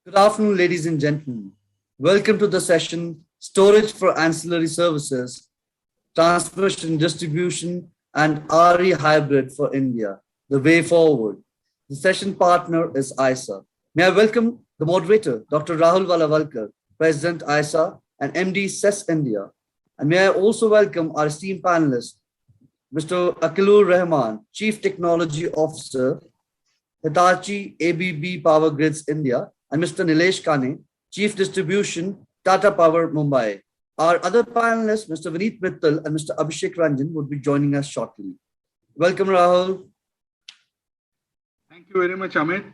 Good afternoon, ladies and gentlemen. Welcome to the session Storage for Ancillary Services, Transmission, Distribution, and RE Hybrid for India, the way forward. The session partner is ISA. May I welcome the moderator, Dr. Rahul Valavalkar, President ISA and MD CES India. And may I also welcome our esteemed panelists, Mr. Akilur Rahman, Chief Technology Officer, Hitachi ABB Power Grids India, and Mr. Nilesh Kane, Chief Distribution, Tata Power Mumbai. Our other panelists, Mr. Vineet Mittal and Mr. Abhishek Ranjan, would be joining us shortly. Welcome, Rahul. Thank you very much, Amit.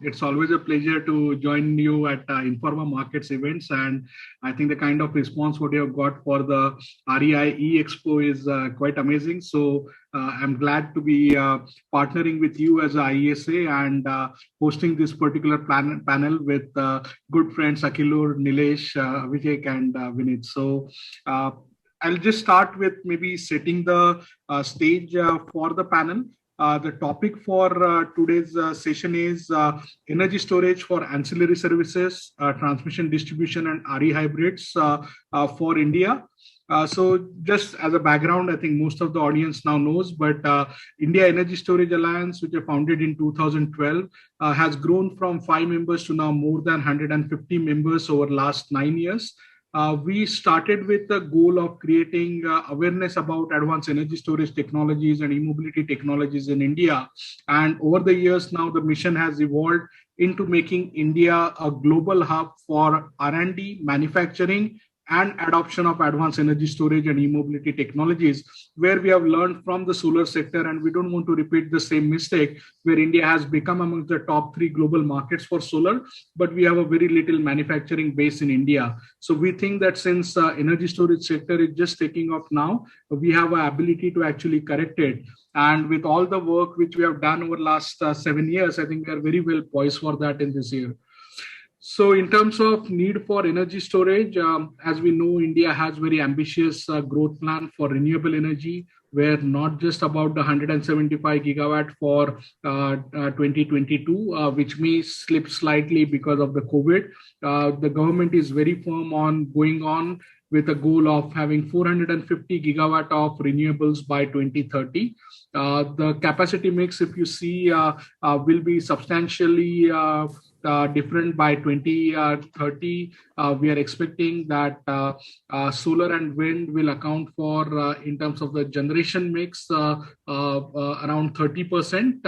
It's always a pleasure to join you at Informa Markets events, and I think the kind of response what you have got for the REI E-Expo is quite amazing. So I'm glad to be partnering with you as a IESA and hosting this particular panel with good friends Akilur, Nilesh, Vijay, and Vinit. So I'll just start with maybe setting the stage for the panel. The topic for today's session is energy storage for ancillary services, transmission, distribution, and RE hybrids for India. So just as a background, I think most of the audience now knows, but India Energy Storage Alliance, which was founded in 2012, has grown from 5 members to now more than 150 members over the last 9 years. We started with the goal of creating awareness about advanced energy storage technologies and e-mobility technologies in India. And over the years now, the mission has evolved into making India a global hub for R&D, manufacturing, and adoption of advanced energy storage and e-mobility technologies, where we have learned from the solar sector, and we don't want to repeat the same mistake where India has become among the top 3 global markets for solar, but we have a very little manufacturing base in India. So we think that since energy storage sector is just taking off now, we have an ability to actually correct it. And with all the work which we have done over the last 7 years, I think we are very well poised for that in this year. So in terms of need for energy storage, as we know, India has very ambitious growth plan for renewable energy, where not just about the 175 gigawatt for 2022, which may slip slightly because of the COVID. The government is very firm on going on with a goal of having 450 gigawatt of renewables by 2030. The capacity mix, if you see, will be substantially different by 2030. We are expecting that solar and wind will account for, in terms of the generation mix, around 30%.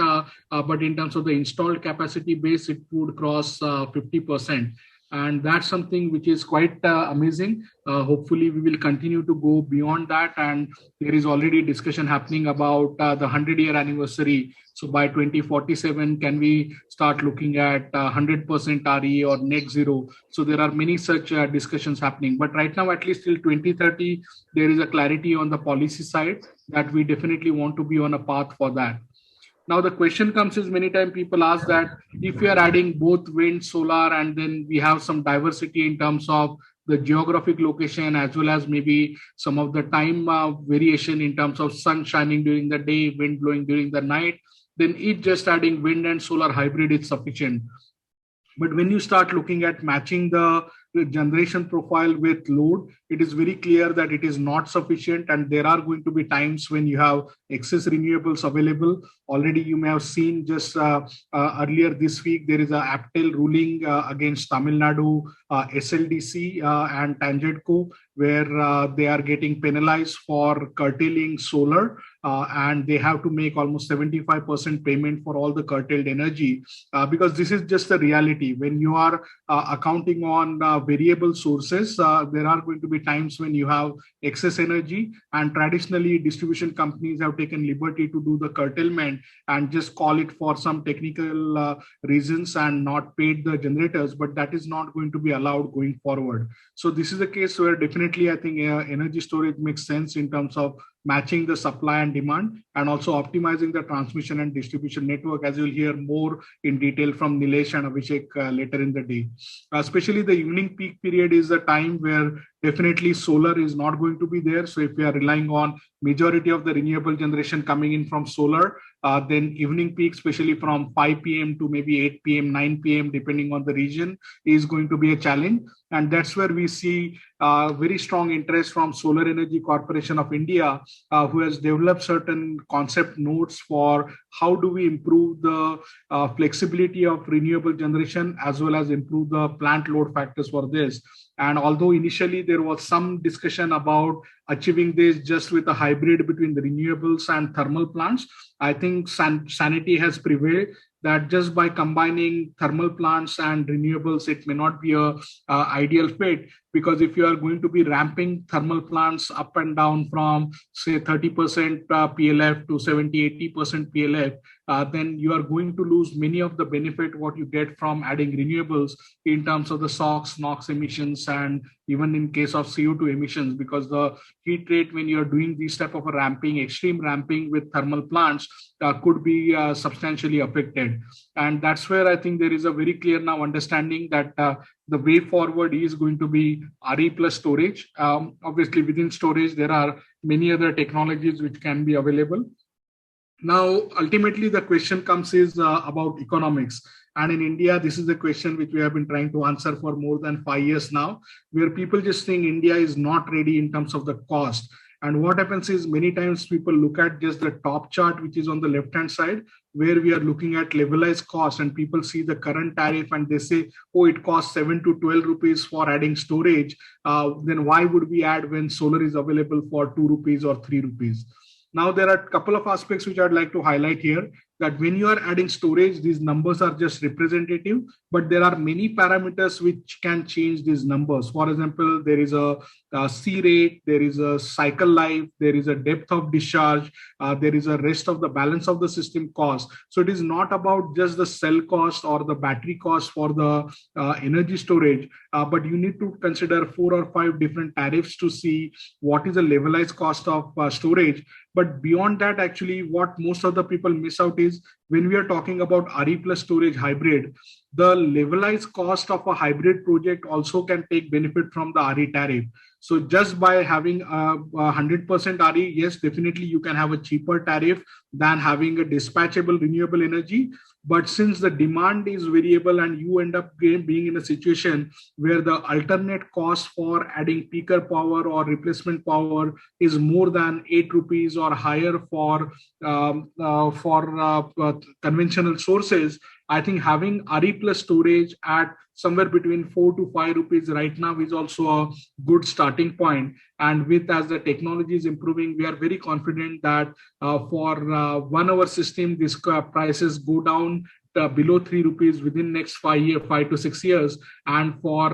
But in terms of the installed capacity base, it would cross 50%. And that's something which is quite amazing. Hopefully, we will continue to go beyond that. And there is already discussion happening about the 100-year anniversary. So by 2047, can we start looking at 100% RE or net zero? So there are many such discussions happening. But right now, at least till 2030, there is a clarity on the policy side that we definitely want to be on a path for that. Now, the question comes is many times people ask that if we are adding both wind, solar, and then we have some diversity in terms of the geographic location, as well as maybe some of the time variation in terms of sun shining during the day, wind blowing during the night, then it just adding wind and solar hybrid is sufficient. But when you start looking at matching the generation profile with load, it is very clear that it is not sufficient, and there are going to be times when you have excess renewables available. Already you may have seen just earlier this week, there is a APTEL ruling against Tamil Nadu, SLDC and Tangentco, where they are getting penalized for curtailing solar. And they have to make almost 75% payment for all the curtailed energy, because this is just the reality. When you are accounting on variable sources, there are going to be times when you have excess energy, and traditionally distribution companies have taken liberty to do the curtailment and just call it for some technical reasons and not paid the generators, but that is not going to be allowed going forward. So this is a case where definitely I think energy storage makes sense in terms of matching the supply and demand, and also optimizing the transmission and distribution network, as you'll hear more in detail from Nilesh and Abhishek later in the day. Especially the evening peak period is a time where Definitely solar is not going to be there. So if we are relying on majority of the renewable generation coming in from solar, then evening peak, especially from 5 p.m. to maybe 8 p.m., 9 p.m., depending on the region, is going to be a challenge. And that's where we see very strong interest from Solar Energy Corporation of India, who has developed certain concept notes for how do we improve the flexibility of renewable generation as well as improve the plant load factors for this. And although initially there was some discussion about achieving this just with a hybrid between the renewables and thermal plants, I think sanity has prevailed that just by combining thermal plants and renewables, it may not be a ideal fit, because if you are going to be ramping thermal plants up and down from say 30% PLF to 70-80% PLF, then you are going to lose many of the benefit what you get from adding renewables in terms of the SOx, NOx emissions, and even in case of CO2 emissions, because the heat rate when you are doing this type of a ramping, extreme ramping with thermal plants could be substantially affected. And that's where I think there is a very clear now understanding that the way forward is going to be RE plus storage. Obviously within storage, there are many other technologies which can be available. Now, ultimately, the question comes is about economics. And in India, this is the question which we have been trying to answer for more than 5 years now, where people just think India is not ready in terms of the cost. And what happens is many times people look at just the top chart, which is on the left-hand side, where we are looking at levelized cost, and people see the current tariff and they say, oh, it costs 7 to 12 rupees for adding storage. Then why would we add when solar is available for 2 rupees or 3 rupees? Now, there are a couple of aspects which I'd like to highlight here, that when you are adding storage, these numbers are just representative, but there are many parameters which can change these numbers. For example, there is a C rate, there is a cycle life, there is a depth of discharge, there is a rest of the balance of the system cost. So it is not about just the cell cost or the battery cost for the energy storage, but you need to consider 4 or 5 different tariffs to see what is the levelized cost of storage. But beyond that, actually, what most of the people miss out is when we are talking about RE plus storage hybrid, the levelized cost of a hybrid project also can take benefit from the RE tariff. So just by having a 100% RE, yes, definitely you can have a cheaper tariff than having a dispatchable renewable energy. But since the demand is variable and you end up being in a situation where the alternate cost for adding peaker power or replacement power is more than 8 rupees or higher for conventional sources, I think having RE plus storage at somewhere between 4 to 5 rupees right now is also a good starting point. And with as the technology is improving, we are very confident that for 1 hour system, these prices go down below 3 rupees within next 5 to 6 years. And for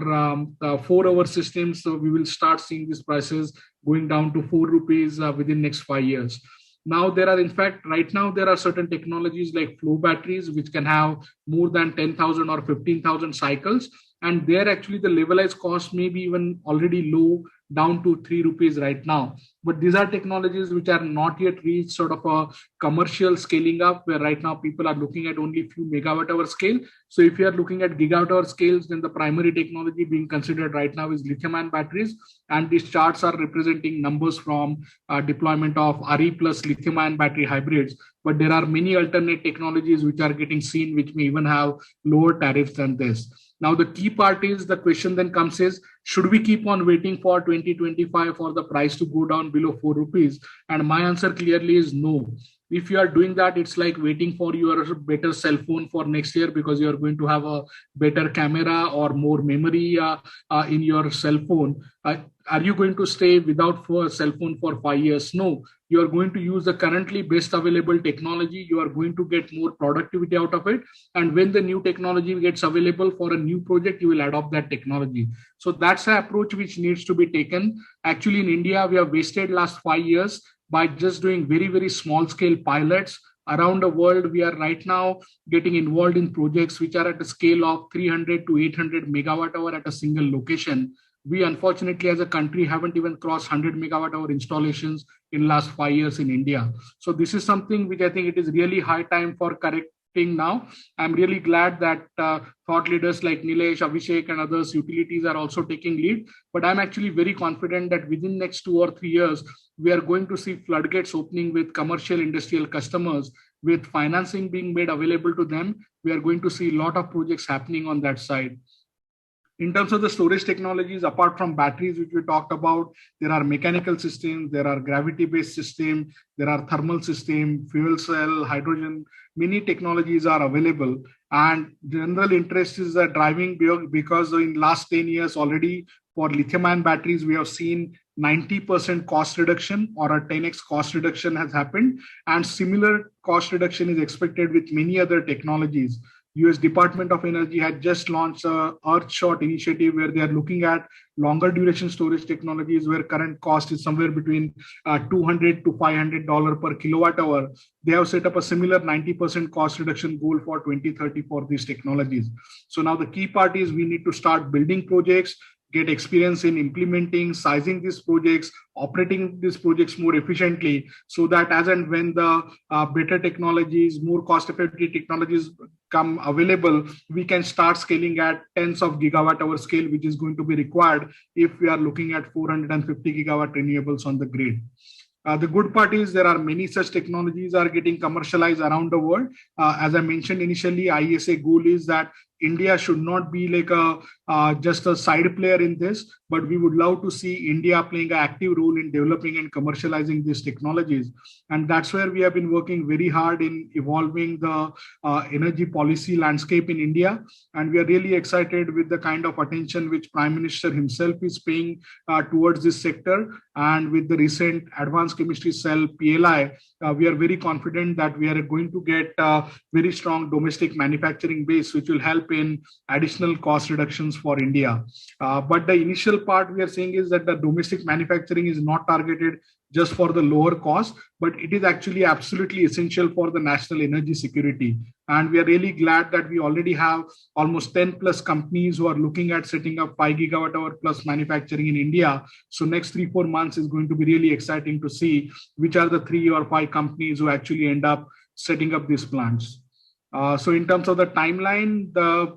4 hour systems, so we will start seeing these prices going down to 4 rupees within next 5 years. Now there are, in fact, right now there are certain technologies like flow batteries, which can have more than 10,000 or 15,000 cycles. And there actually the levelized cost may be even already low, down to 3 rupees right now. But these are technologies which are not yet reached sort of a commercial scaling up, where right now people are looking at only few megawatt hour scale. So if you are looking at gigawatt hour scales, then the primary technology being considered right now is lithium-ion batteries. And these charts are representing numbers from deployment of RE plus lithium-ion battery hybrids. But there are many alternate technologies which are getting seen, which may even have lower tariffs than this. Now, the key part is the question then comes is, should we keep on waiting for 2025 for the price to go down below 4 rupees? And my answer clearly is no. If you are doing that, it's like waiting for your better cell phone for next year because you are going to have a better camera or more memory in your cell phone. Are you going to stay without a cell phone for 5 years? No. You are going to use the currently best available technology. You are going to get more productivity out of it. And when the new technology gets available for a new project, you will adopt that technology. So that's the approach which needs to be taken. Actually, in India, we have wasted last 5 years by just doing very, very small scale pilots. Around the world, we are right now getting involved in projects which are at a scale of 300 to 800 megawatt hour at a single location. We unfortunately as a country haven't even crossed 100 megawatt hour installations in last 5 years in India. So this is something which I think it is really high time for now. I'm really glad that thought leaders like Nilesh, Abhishek, and others, utilities are also taking lead. But I'm actually very confident that within next 2 or 3 years, we are going to see floodgates opening with commercial industrial customers, with financing being made available to them. We are going to see a lot of projects happening on that side. In terms of the storage technologies, apart from batteries, which we talked about, there are mechanical systems, there are gravity-based systems, there are thermal system, fuel cell, hydrogen. Many technologies are available, and general interest is driving because in last 10 years already for lithium-ion batteries, we have seen 90% cost reduction or a 10x cost reduction has happened, and similar cost reduction is expected with many other technologies. US Department of Energy had just launched a Earthshot initiative where they are looking at longer duration storage technologies where current cost is somewhere between $200 to $500 per kilowatt hour. They have set up a similar 90% cost reduction goal for 2030 for these technologies. So now the key part is we need to start building projects, get experience in implementing, sizing these projects, operating these projects more efficiently, so that as and when the better technologies, more cost-effective technologies come available, we can start scaling at tens of gigawatt hour scale, which is going to be required if we are looking at 450 gigawatt renewables on the grid. The good part is there are many such technologies are getting commercialized around the world. As I mentioned initially, IESA goal is that India should not be like just a side player in this, but we would love to see India playing an active role in developing and commercializing these technologies. And that's where we have been working very hard in evolving the energy policy landscape in India. And we are really excited with the kind of attention which Prime Minister himself is paying towards this sector. And with the recent Advanced Chemistry Cell PLI, we are very confident that we are going to get a very strong domestic manufacturing base, which will help in additional cost reductions for India. But the initial part we are saying is that the domestic manufacturing is not targeted just for the lower cost, but it is actually absolutely essential for the national energy security. And we are really glad that we already have almost 10 plus companies who are looking at setting up 5 gigawatt hour plus manufacturing in India. So next 3-4 months is going to be really exciting to see which are the 3 or 5 companies who actually end up setting up these plants. So in terms of the timeline, the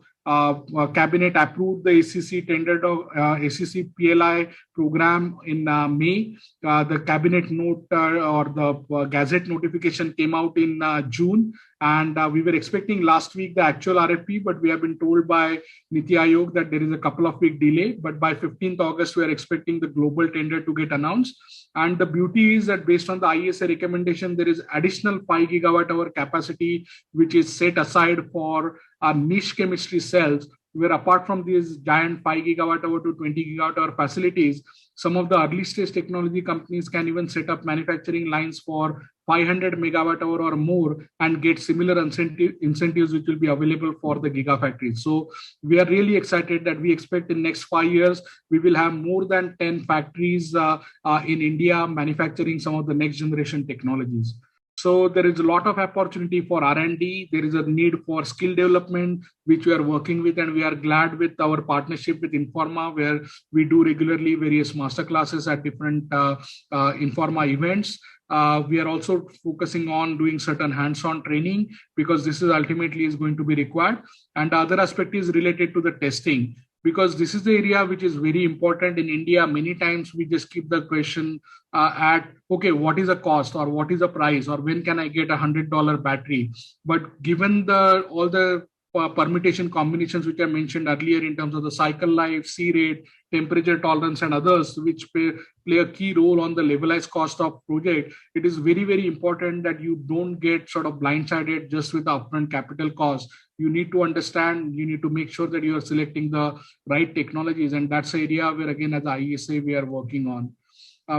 cabinet approved the ACC tendered ACC PLI program in May. The cabinet note or the gazette notification came out in June, and we were expecting last week the actual RFP, but we have been told by Niti Aayog that there is a couple of week delay. But by 15th August, we are expecting the global tender to get announced. And the beauty is that based on the IESA recommendation, there is additional 5 gigawatt hour capacity which is set aside for niche chemistry cells, where apart from these giant 5 gigawatt hour to 20 gigawatt hour facilities, some of the early stage technology companies can even set up manufacturing lines for 500 megawatt hour or more and get similar incentives which will be available for the gigafactories. So we are really excited that we expect in next 5 years, we will have more than 10 factories in India manufacturing some of the next generation technologies. So there is a lot of opportunity for R&D. There is a need for skill development, which we are working with, and we are glad with our partnership with Informa, where we do regularly various master classes at different Informa events. We are also focusing on doing certain hands-on training because this is ultimately is going to be required. And the other aspect is related to the testing, because this is the area which is very important in India. Many times we just keep the question okay, what is the cost or what is the price or when can I get $100 battery? But given all the permutation combinations which I mentioned earlier in terms of the cycle life, C rate, temperature tolerance and others which play a key role on the levelized cost of project, it is very, very important that you don't get sort of blindsided just with the upfront capital cost. You need to understand, you need to make sure that you are selecting the right technologies, and that's the area where again as IESA we are working on.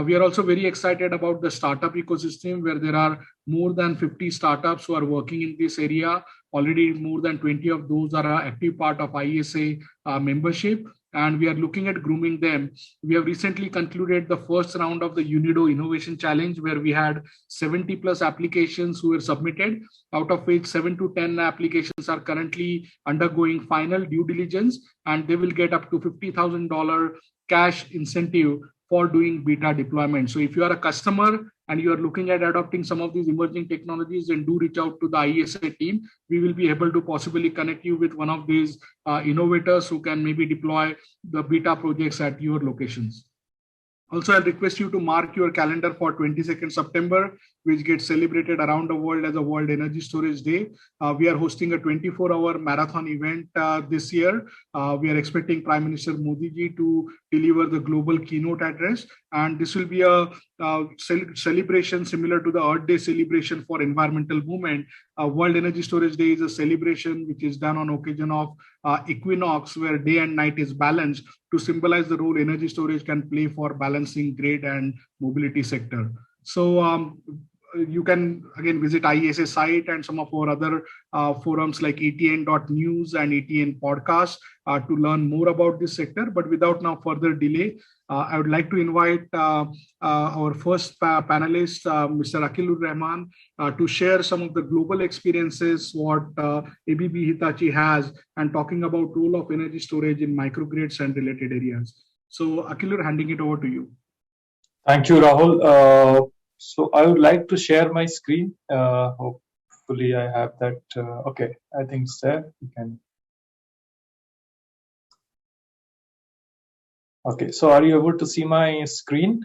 We are also very excited about the startup ecosystem where there are more than 50 startups who are working in this area. Already more than 20 of those are an active part of IESA membership, and we are looking at grooming them. We have recently concluded the first round of the UNIDO Innovation Challenge, where we had 70 plus applications who were submitted, out of which 7 to 10 applications are currently undergoing final due diligence, and they will get up to $50,000 cash incentive for doing beta deployment. So if you are a customer and you are looking at adopting some of these emerging technologies, then do reach out to the IESA team. We will be able to possibly connect you with one of these innovators who can maybe deploy the beta projects at your locations. Also, I'll request you to mark your calendar for 22nd September, which gets celebrated around the world as a World Energy Storage Day. We are hosting a 24-hour marathon event this year. We are expecting Prime Minister Modi ji to deliver the global keynote address. And this will be a celebration similar to the Earth Day celebration for environmental movement. World Energy Storage Day is a celebration which is done on occasion of equinox, where day and night is balanced, to symbolize the role energy storage can play for balancing grid and mobility sector. So you can again visit IESA site and some of our other forums like etn.news and etn podcast to learn more about this sector. But without now further delay, I would like to invite our first panelist, Mr. Akilur Rahman, to share some of the global experiences what ABB Hitachi has, and talking about role of energy storage in microgrids and related areas. So Akilur, handing it over to you. Thank you, Rahul. So I would like to share my screen. Hopefully I have that. Okay, I think it's there. You can. Okay, so are you able to see my screen?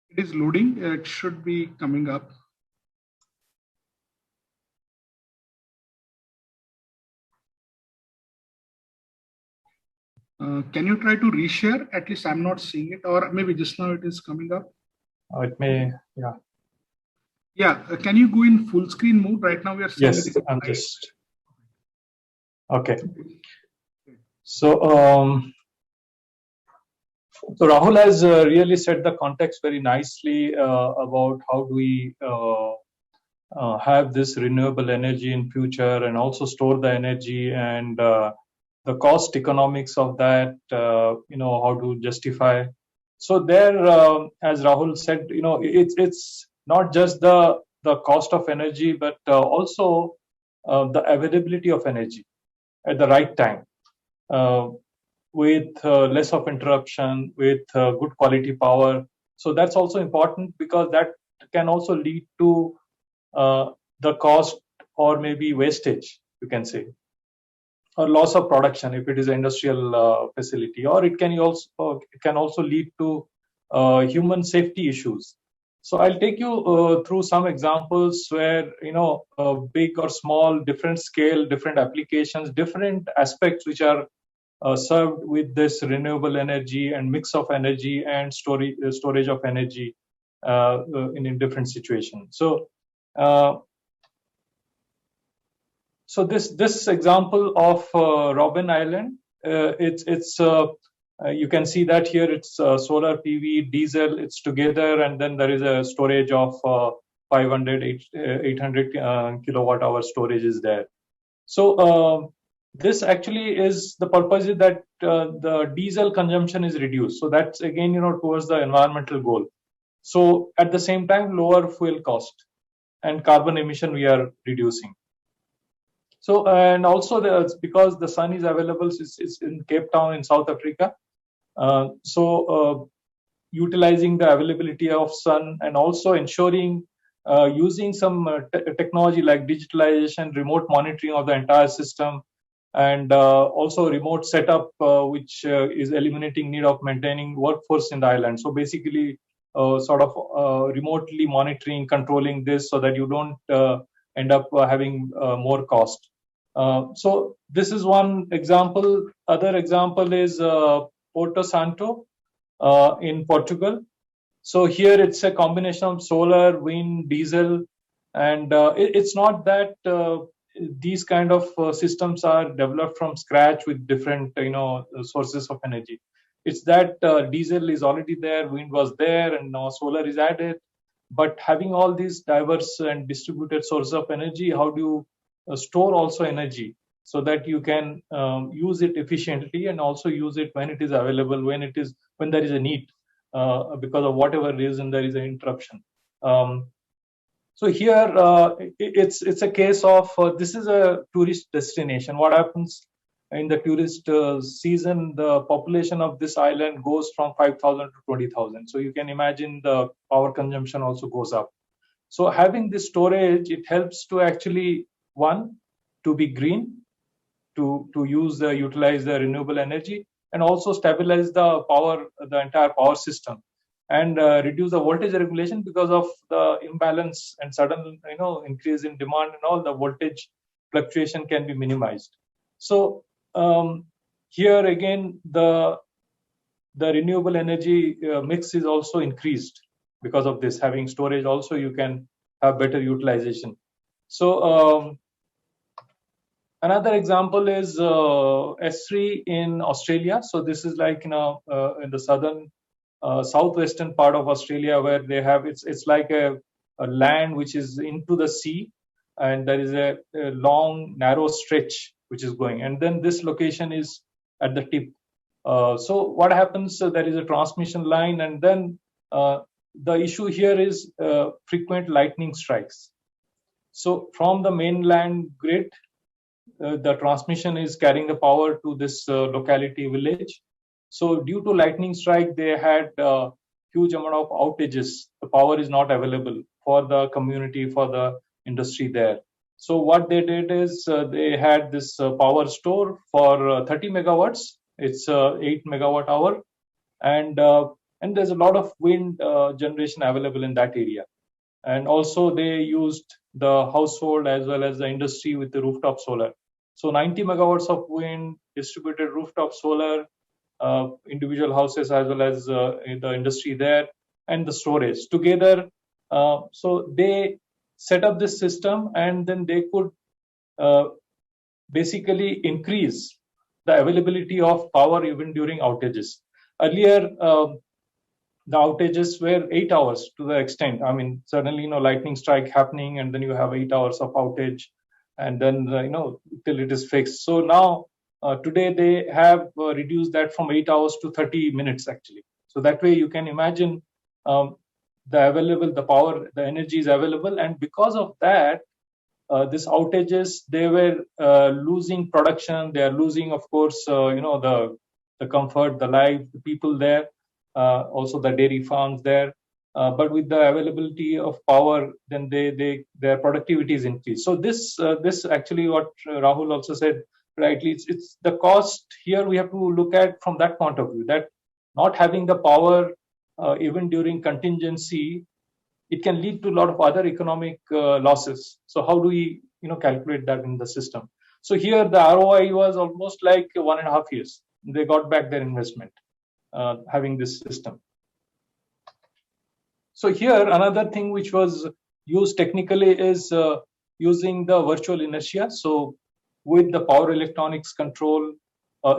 It is loading. It should be coming up. Can you try to reshare? At least I'm not seeing it, or maybe just now it is coming up. It may, yeah. Yeah, can you go in full screen mode? Right now we are seeing yes, I'm just. Okay. So Rahul has really set the context very nicely about how do we have this renewable energy in future and also store the energy, and the cost economics of that, how to justify. So there, as Rahul said, it's not just the cost of energy, but also the availability of energy at the right time, with less of interruption, with good quality power. So that's also important, because that can also lead to the cost or maybe wastage, you can say, or loss of production if it is an industrial facility, or it can also lead to human safety issues. So I'll take you through some examples where, big or small, different scale, different applications, different aspects which are served with this renewable energy and mix of energy and storage of energy in different situations. So this example of Robben Island, you can see that here it's solar PV, diesel, it's together, and then there is a storage of 800 kilowatt hour storage is there. So this actually is the purpose is that the diesel consumption is reduced. So that's again, towards the environmental goal. So at the same time, lower fuel cost and carbon emission we are reducing. So, and also because the sun is available, it's in Cape Town in South Africa. Utilizing the availability of sun and also ensuring using some technology like digitalization, remote monitoring of the entire system, and also remote setup, which is eliminating need of maintaining workforce in the island. So basically, remotely monitoring, controlling this so that you don't end up having more cost. So this is one example. Other example is Porto Santo in Portugal. So here it's a combination of solar, wind, diesel, and it's not that these kind of systems are developed from scratch with different sources of energy. It's that diesel is already there, wind was there, and now solar is added. But having all these diverse and distributed sources of energy, how do you store also energy so that you can use it efficiently and also use it when it is available, when there is a need, because of whatever reason there is an interruption. So here it's a case of this is a tourist destination. What happens? in the tourist season, the population of this island goes from 5,000 to 20,000. So you can imagine the power consumption also goes up. So having this storage, it helps to actually, one, to be green, to utilize the renewable energy, and also stabilize the entire power system, and reduce the voltage regulation because of the imbalance and sudden increase in demand and all. The voltage fluctuation can be minimized. So here again, the renewable energy mix is also increased because of this. Having storage also, you can have better utilization. So another example is S3 in Australia. So this is like in the southern southwestern part of Australia, where they have it's like a land which is into the sea, and there is a long narrow stretch which is going, and then this location is at the tip. So what happens? There is a transmission line, and then the issue here is frequent lightning strikes. So from the mainland grid, the transmission is carrying the power to this locality village. So due to lightning strike, they had a huge amount of outages. The power is not available for the community, for the industry there. So what they did is they had this power store for 30 megawatts. It's 8 megawatt hour, and there's a lot of wind generation available in that area. And also they used the household as well as the industry with the rooftop solar. So 90 megawatts of wind, distributed rooftop solar, individual houses as well as the industry there, and the storage together. So they set up this system, and then they could basically increase the availability of power even during outages. Earlier, the outages were 8 hours to the extent. I mean, suddenly, lightning strike happening, and then you have 8 hours of outage, and then, till it is fixed. So now, today they have reduced that from 8 hours to 30 minutes actually. So that way you can imagine the power, the energy is available, and because of that, this outages, they were losing production. They are losing, of course, the comfort, the life, the people there, also the dairy farms there. But with the availability of power, then their productivity is increased. So this actually what Rahul also said rightly. It's the cost here we have to look at from that point of view, that not having the power even during contingency, it can lead to a lot of other economic losses. So how do we calculate that in the system? So here the ROI was almost like 1.5 years. They got back their investment having this system. So here another thing which was used technically is using the virtual inertia. So with the power electronics control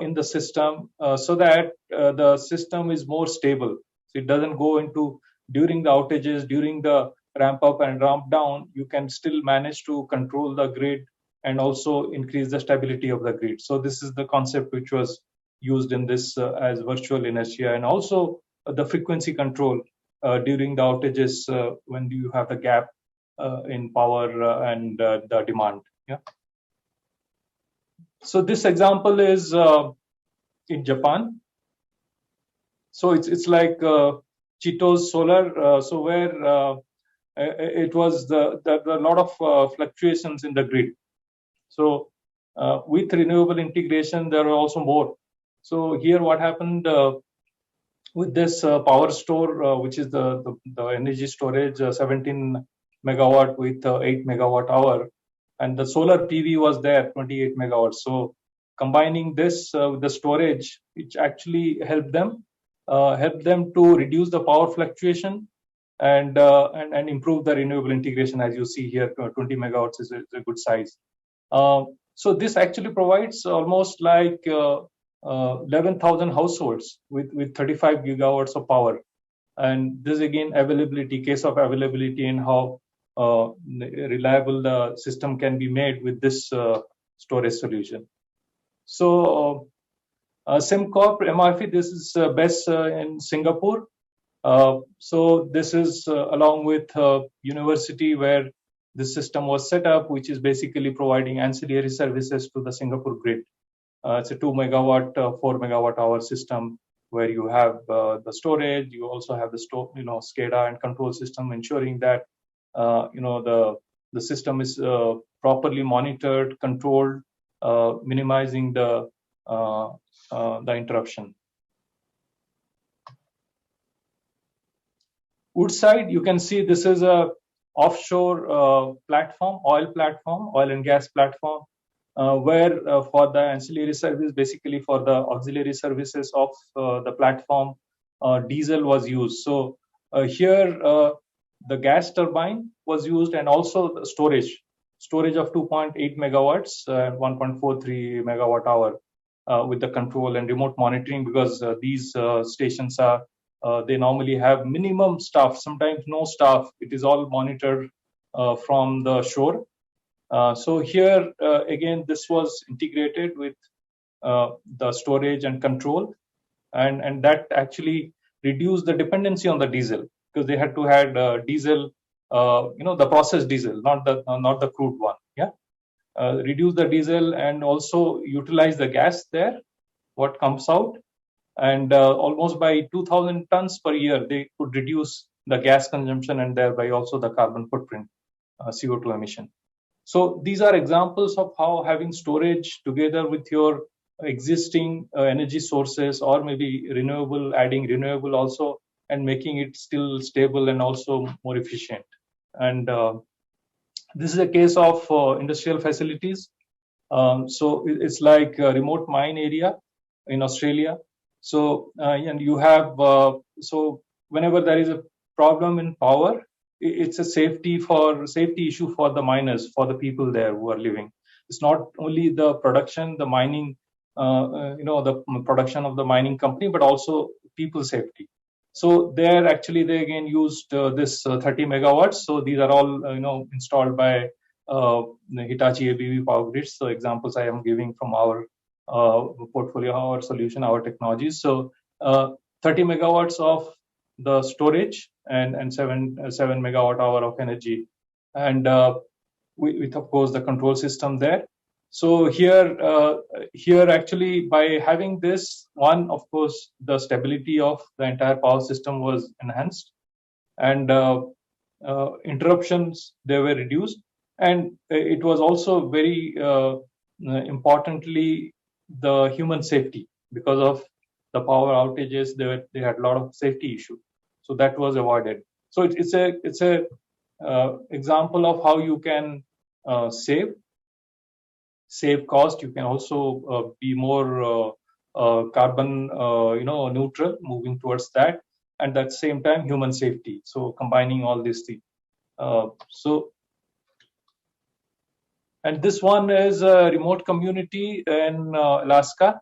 in the system, so that the system is more stable. So it doesn't go into during the outages, during the ramp up and ramp down, you can still manage to control the grid and also increase the stability of the grid. So this is the concept which was used in this as virtual inertia, and also the frequency control during the outages when you have the gap in power and the demand. Yeah. So this example is in Japan. So it's like Cheetos Solar. So where it was there were a lot of fluctuations in the grid. So with renewable integration, there are also more. So here, what happened with this power store, which is the energy storage, 17 megawatt with 8 megawatt hour, and the solar PV was there, 28 megawatts. So combining this with the storage, which actually helped them to reduce the power fluctuation and improve the renewable integration. As you see here, 20 megawatts is a good size. So this actually provides almost like 11,000 households with 35 gigawatts of power. And this again, case of availability and how reliable the system can be made with this storage solution. So SimCorp MRP, this is best in Singapore. So this is along with university where this system was set up, which is basically providing ancillary services to the Singapore grid. It's a 2 megawatt, 4 megawatt hour system where you have the storage. You also have the SCADA and control system, ensuring that the system is properly monitored, controlled, minimizing the interruption. Woodside, you can see this is a offshore platform, oil and gas platform, where for the ancillary service, basically for the auxiliary services of the platform, diesel was used. So here the gas turbine was used, and also the storage of 2.8 megawatts, 1.43 megawatt hour, with the control and remote monitoring, because these stations are they normally have minimum staff, sometimes no staff. It is all monitored from the shore. So here again, this was integrated with the storage and control, and that actually reduced the dependency on the diesel, because they had to have diesel, the processed diesel, not the crude one. Yeah, reduce the diesel and also utilize the gas there, what comes out, and almost by 2,000 tons per year, they could reduce the gas consumption and thereby also the carbon footprint, CO2 emission. So these are examples of how having storage together with your existing energy sources, or maybe adding renewable also, and making it still stable and also more efficient. And this is a case of industrial facilities. So it's like a remote mine area in Australia. So and you have so whenever there is a problem in power, it's a safety issue for the miners, for the people there who are living. It's not only the production, the mining, the production of the mining company, but also people safety. So there actually they again used this 30 megawatts. So these are all installed by Hitachi ABB Power Grids. So examples I am giving from our portfolio, our solution, our technologies. So 30 megawatts of the storage and 7 megawatt hour of energy, and with of course the control system there. So here actually by having this one, of course the stability of the entire power system was enhanced, and interruptions, they were reduced, and it was also very importantly the human safety, because of the power outages, they had a lot of safety issue, so that was avoided. So it's a example of how you can save cost. You can also be more carbon neutral, moving towards that, and at the same time human safety. So combining all these things. And this one is a remote community in Alaska,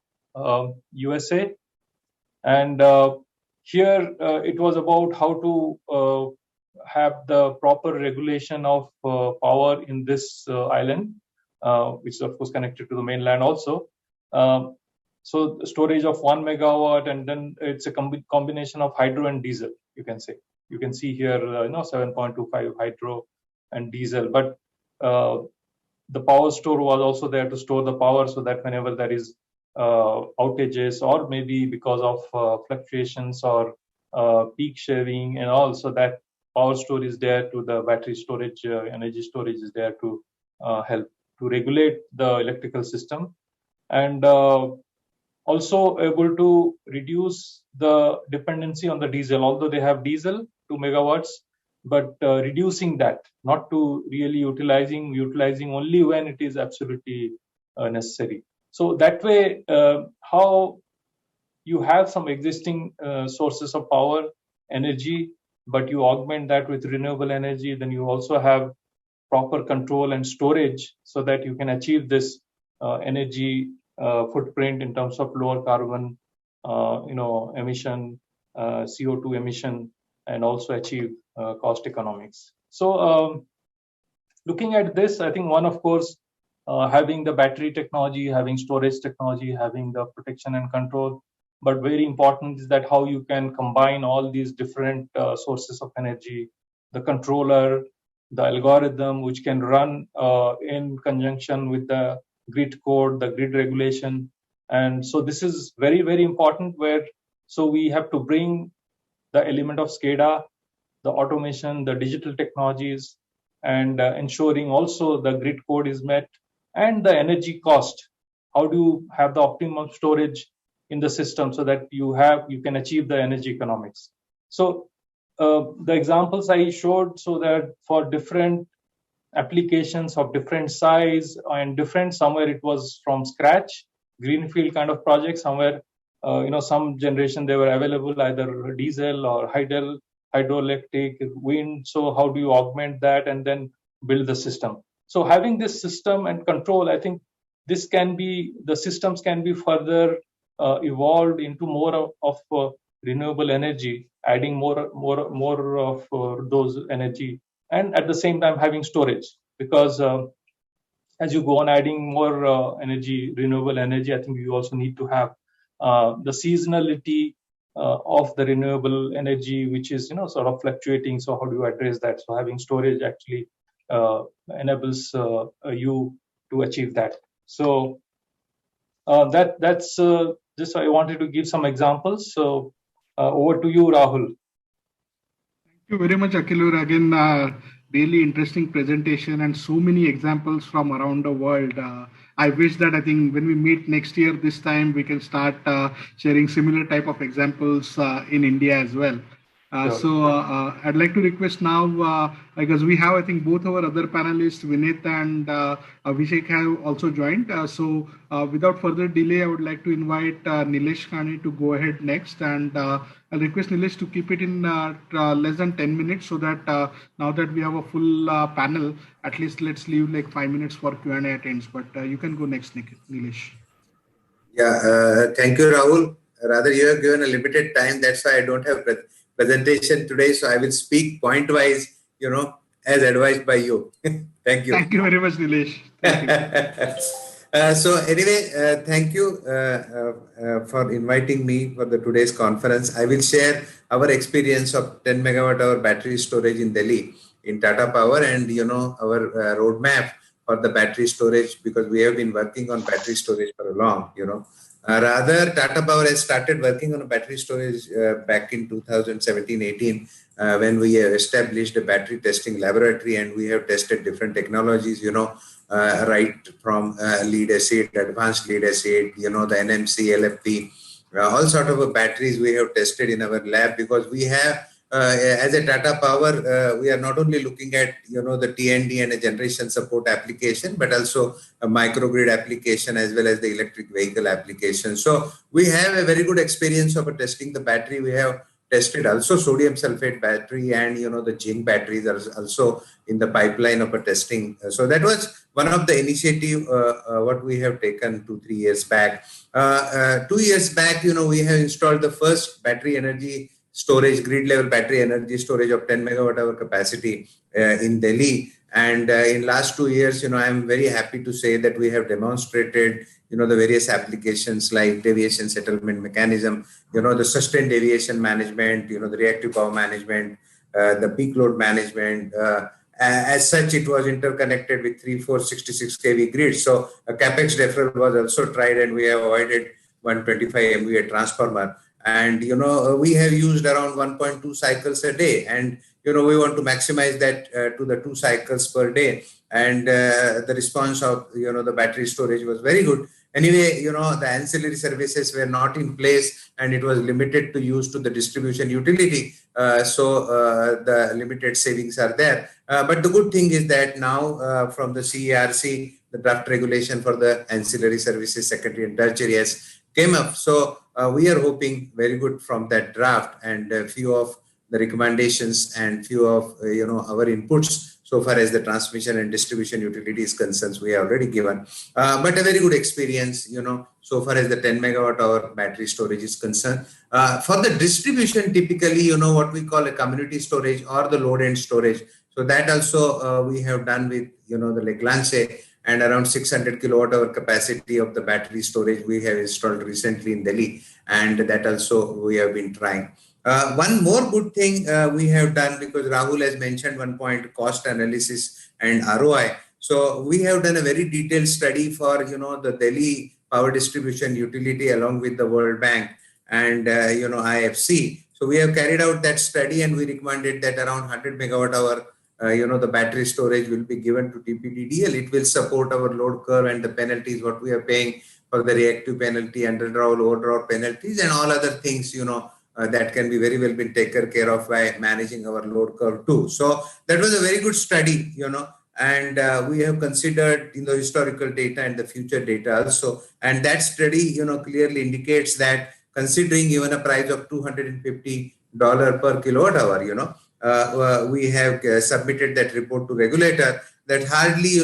USA. And here it was about how to have the proper regulation of power in this island, which is of course connected to the mainland also. So storage of 1 megawatt, and then it's a combination of hydro and diesel, you can say. You can see here, 7.25 hydro and diesel. But the power store was also there to store the power, so that whenever there is outages, or maybe because of fluctuations or peak shaving and all, so that power store is there to the battery storage, energy storage is there to help to regulate the electrical system, and also able to reduce the dependency on the diesel. Although they have diesel 2 megawatts, but reducing that, not to really utilizing only when it is absolutely necessary. So that way, how you have some existing sources of power, energy, but you augment that with renewable energy, then you also have proper control and storage, so that you can achieve this energy footprint in terms of lower carbon, emission, CO2 emission, and also achieve cost economics. So looking at this, I think one, of course, having the battery technology, having storage technology, having the protection and control, but very important is that how you can combine all these different sources of energy, the controller, the algorithm, which can run in conjunction with the grid code, the grid regulation, And so this is very, very important so we have to bring the element of SCADA, the automation, the digital technologies, and ensuring also the grid code is met, and the energy cost. How do you have the optimum storage in the system so that you can achieve the energy economics? So the examples I showed, so that for different applications of different size and different, somewhere it was from scratch, greenfield kind of project, somewhere some generation they were available either diesel or hydroelectric, wind. So how do you augment that and then build the system? So having this system and control, I think the systems can be further evolved into more of renewable energy, adding more of those energy, and at the same time having storage, because as you go on adding more renewable energy, I think you also need to have the seasonality of the renewable energy, which is sort of fluctuating. So how do you address that? So having storage actually enables you to achieve that. So that's just I wanted to give some examples. So over to you, Rahul. Thank you very much, Akhilur. Again, really interesting presentation and so many examples from around the world. I wish that I think when we meet next year, this time we can start sharing similar type of examples in India as well. So I'd like to request now, because we have, I think, both our other panelists, Vinith and Abhishek, have also joined. So without further delay, I would like to invite Nilesh Khani to go ahead next. And I'll request Nilesh to keep it in less than 10 minutes, so that now that we have a full panel, at least let's leave like 5 minutes for Q&A at ends. But you can go next, Nilesh. Yeah, thank you, Rahul. Rather, you have given a limited time. That's why I don't have presentation today, so I will speak point wise, as advised by you. Thank you. Thank you very much, Nilesh. So anyway, thank you for inviting me for today's conference. I will share our experience of 10 megawatt hour battery storage in Delhi in Tata Power, and our roadmap for the battery storage, because we have been working on battery storage for a long, rather, Tata Power has started working on a battery storage back in 2017-18 when we established a battery testing laboratory, and we have tested different technologies, right from lead acid, advanced lead acid, the NMC, LFP, all sort of batteries we have tested in our lab, because we have, as a Tata Power, we are not only looking at, the T&D and a generation support application, but also a microgrid application as well as the electric vehicle application. So we have a very good experience of testing the battery. We have tested also sodium sulfate battery, and the zinc batteries are also in the pipeline of a testing. So that was one of the initiative what we have taken 2-3 years back. 2 years back, we have installed the first battery energy storage, grid level battery energy storage of 10 megawatt hour capacity in Delhi. And in last 2 years, I am very happy to say that we have demonstrated, the various applications like deviation settlement mechanism, the sustained deviation management, the reactive power management, the peak load management. As such, it was interconnected with 3-4-66 kV grid. So a capex deferral was also tried, and we have avoided 125 MVA transformer. And, we have used around 1.2 cycles a day. And, we want to maximize that to the 2 cycles per day. And the response of, the battery storage was very good. Anyway, the ancillary services were not in place, and it was limited to use to the distribution utility. So the limited savings are there. But the good thing is that now from the CERC, the draft regulation for the ancillary services, secondary and tertiary has came up. So we are hoping very good from that draft, and a few of the recommendations and few of our inputs so far as the transmission and distribution utility is concerned, we have already given. But a very good experience, so far as the 10 megawatt hour battery storage is concerned. For the distribution, typically, what we call a community storage or the load end storage. So that also we have done with, the Leglance, and around 600 kilowatt hour capacity of the battery storage we have installed recently in Delhi, and that also we have been trying. One more good thing we have done, because Rahul has mentioned one point, cost analysis and ROI. So we have done a very detailed study for, the Delhi power distribution utility along with the World Bank and IFC. So we have carried out that study, and we recommended that around 100 megawatt hour the battery storage will be given to TPDDL. It will support our load curve and the penalties what we are paying for the reactive penalty, underdraw, overdraw penalties, and all other things that can be very well been taken care of by managing our load curve too. So that was a very good study, and we have considered in the historical data and the future data also. And that study, clearly indicates that considering even a price of $250 per kilowatt hour, we have submitted that report to regulator that hardly,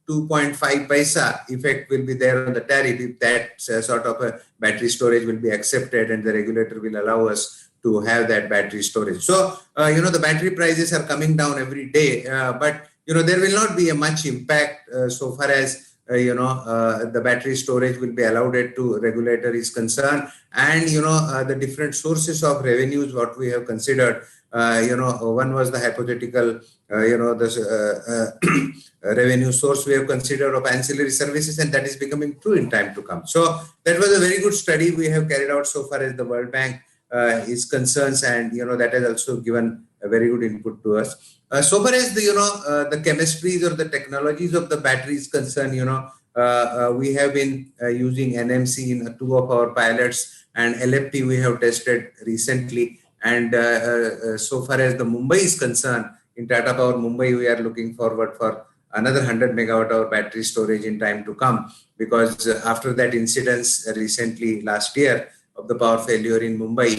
2.5 paisa effect will be there on the tariff if that sort of a battery storage will be accepted and the regulator will allow us to have that battery storage. So, the battery prices are coming down every day, but, there will not be a much impact so far as the battery storage will be allowed to regulator is concerned, and the different sources of revenues what we have considered. One was the hypothetical, revenue source we have considered of ancillary services, and that is becoming true in time to come. So that was a very good study we have carried out so far as the World Bank is concerned, and that has also given a very good input to us. So far as the chemistries or the technologies of the battery is concerned, we have been using NMC in 2 of our pilots, and LFP we have tested recently. And so far as the Mumbai is concerned, in Tata Power Mumbai, we are looking forward for another 100 megawatt hour battery storage in time to come, because after that incidents recently last year of the power failure in Mumbai,